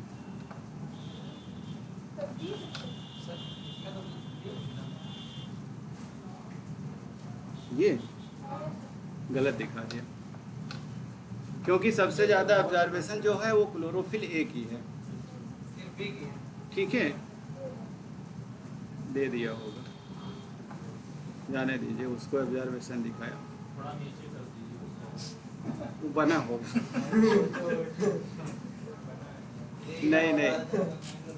ये गलत दिखा दिया, क्योंकि सबसे ज़्यादा ऑब्जर्वेशन जो है वो क्लोरोफिल ए की है। ठीक है, दे दिया होगा, जाने दीजिए, उसको ऑब्जर्वेशन दिखाया, थोड़ा नीचे कर दीजिए उसको। वो बना होगा। नहीं नहीं,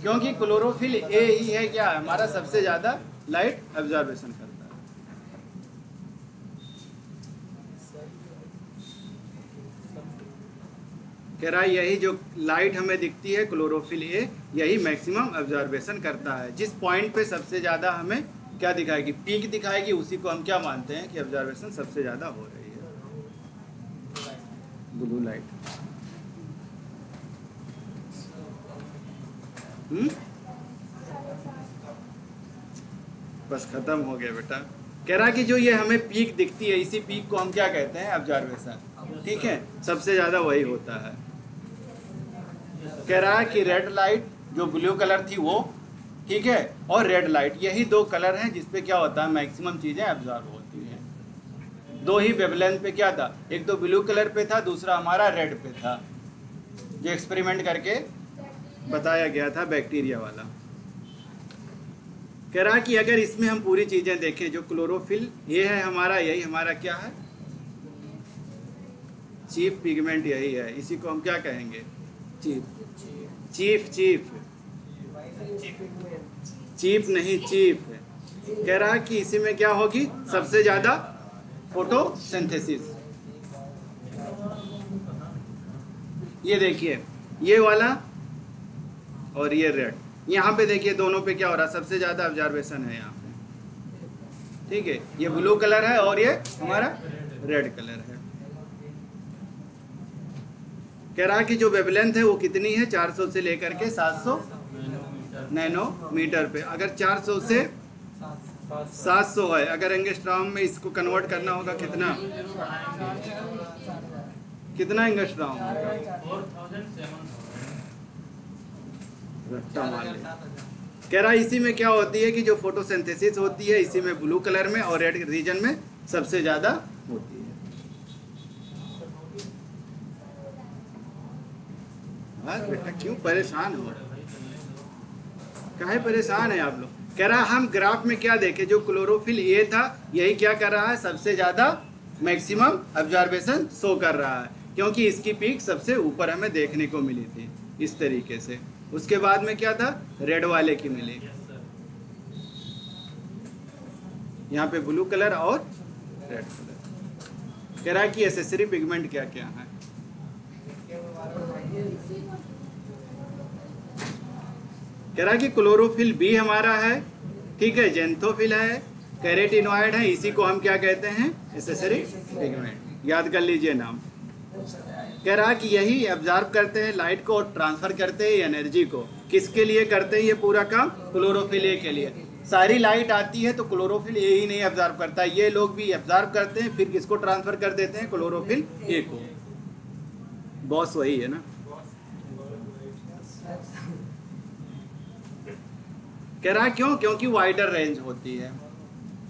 क्योंकि क्लोरोफिल ए ही है क्या हमारा सबसे ज़्यादा लाइट ऑब्जर्वेशन करता है। कह रहा है यही जो लाइट हमें दिखती है क्लोरोफिल ए, यही मैक्सिमम ऑब्जर्वेशन करता है। जिस पॉइंट पे सबसे ज़्यादा हमें क्या दिखाएगी, पीक दिखाएगी, उसी को हम क्या मानते हैं कि ऑब्जर्वेशन सबसे ज़्यादा हो रही है, ब्लू लाइट। बस खत्म हो गया बेटा। कह रहा कि जो ये हमें पीक दिखती है, इसी पीक को हम क्या कहते हैं, ऑब्जर्वेशन। ठीक है, सबसे ज़्यादा वही होता है। कह रहा है कि रेड लाइट जो ब्लू कलर थी वो, ठीक है, और रेड लाइट, यही दो कलर हैं जिसपे क्या होता है, मैक्सिमम चीज़ें ऑब्जर्व होती हैं। दो ही वेवलेंथ पे क्या था, एक तो ब्लू कलर पे था, दूसरा हमारा रेड पे था, जो एक्सपेरिमेंट करके बताया गया था बैक्टीरिया वाला। कह रहा कि अगर इसमें हम पूरी चीज़ें देखें, जो क्लोरोफिल ये है हमारा, यही हमारा क्या है, चीफ पिगमेंट यही है। इसी को हम क्या कहेंगे, चीफ। चीफ चीफ चीफ नहीं, चीफ। कह रहा कि इसी में क्या होगी, सबसे ज़्यादा फोटोसिंथेसिस। ये देखिए, ये वाला और ये रेड, यहाँ पे देखिए दोनों पे क्या हो रहा है, सबसे ज़्यादा ऑब्जर्वेशन है यहाँ पे। ठीक है, ये ब्लू कलर है और ये हमारा रेड कलर है। कह रहा कि जो वेवलेंथ है वो कितनी है, 400 से लेकर के 700 नैनोमीटर पे। अगर 400 से 700 है, अगर एंगस्ट्रॉम में इसको कन्वर्ट करना होगा कितना, कितना एंगस्ट्रॉम, रट्टा मार ले। कह रहा इसी में क्या होती है कि जो फोटोसिंथेसिस होती है, इसी में ब्लू कलर में और रेड रीजन में सबसे ज्यादा होती है। बेटा क्यों परेशान हो, काहे परेशान है आप लोग। कह रहा हम ग्राफ में क्या देखें, जो क्लोरोफिल ए था यही क्या कर रहा है, सबसे ज्यादा मैक्सिमम ऑब्जर्वेशन शो कर रहा है, क्योंकि इसकी पीक सबसे ऊपर हमें देखने को मिली थी इस तरीके से। उसके बाद में क्या था, रेड वाले की मिली, यहाँ पे ब्लू कलर और रेड कलर। कह रहा कि एसेसरी पिगमेंट क्या क्या है। कह रहा कि क्लोरोफिल बी हमारा है, ठीक है, जेंथोफिल है, कैरेटिनॉइड है, इसी को हम क्या कहते हैं, एसेसरी पिगमेंट। याद कर लीजिए नाम। कह रहा कि यही ऑब्जर्व करते हैं लाइट को और ट्रांसफर करते हैं एनर्जी को। किसके लिए करते हैं ये पूरा काम, क्लोरोफिल ए के लिए। सारी लाइट आती है तो क्लोरोफिल ए ही नहीं ऑब्जर्व करता, ये लोग भी ऑब्जर्व करते हैं, फिर किसको ट्रांसफर कर देते हैं, क्लोरोफिल ए को। बॉस वही है ना। कह रहा क्यों, क्योंकि वाइडर रेंज होती है,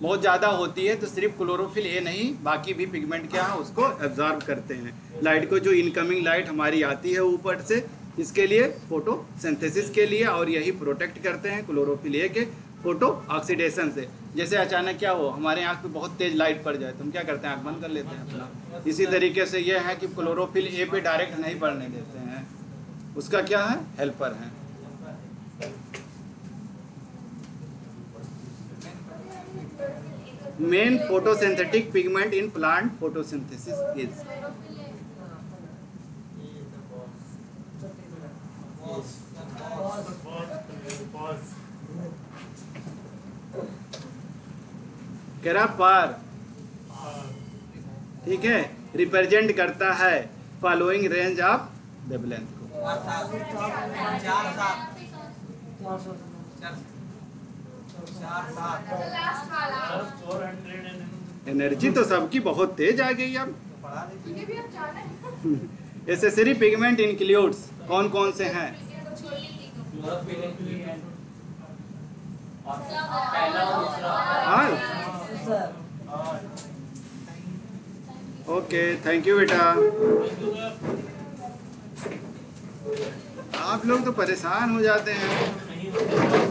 बहुत ज़्यादा होती है, तो सिर्फ क्लोरोफिल ए नहीं बाकी भी पिगमेंट क्या है उसको एब्जॉर्ब करते हैं लाइट को। जो इनकमिंग लाइट हमारी आती है ऊपर से, इसके लिए फोटोसिंथेसिस के लिए, और यही प्रोटेक्ट करते हैं क्लोरोफिल ए के फोटो ऑक्सीडेशन से। जैसे अचानक क्या हो, हमारे आँख पे बहुत तेज लाइट पड़ जाए तो हम क्या करते हैं, आँख बंद कर लेते हैं अपना। इसी तरीके से यह है कि क्लोरोफिल ए पे डायरेक्ट नहीं पड़ने देते हैं, उसका क्या है, हेल्पर है। Main photosynthetic pigment in plant photosynthesis is, कह रहा पार, ठीक है, रिप्रेजेंट करता है फॉलोइंग रेंज ऑफ वेवलेंथ को। एनर्जी तो सबकी बहुत तेज आ गई अब। एसेसरी पिगमेंट इंक्लूड्स, कौन कौन से हैं, ओके, थैंक यू बेटा। आप लोग तो परेशान हो जाते हैं। नहीं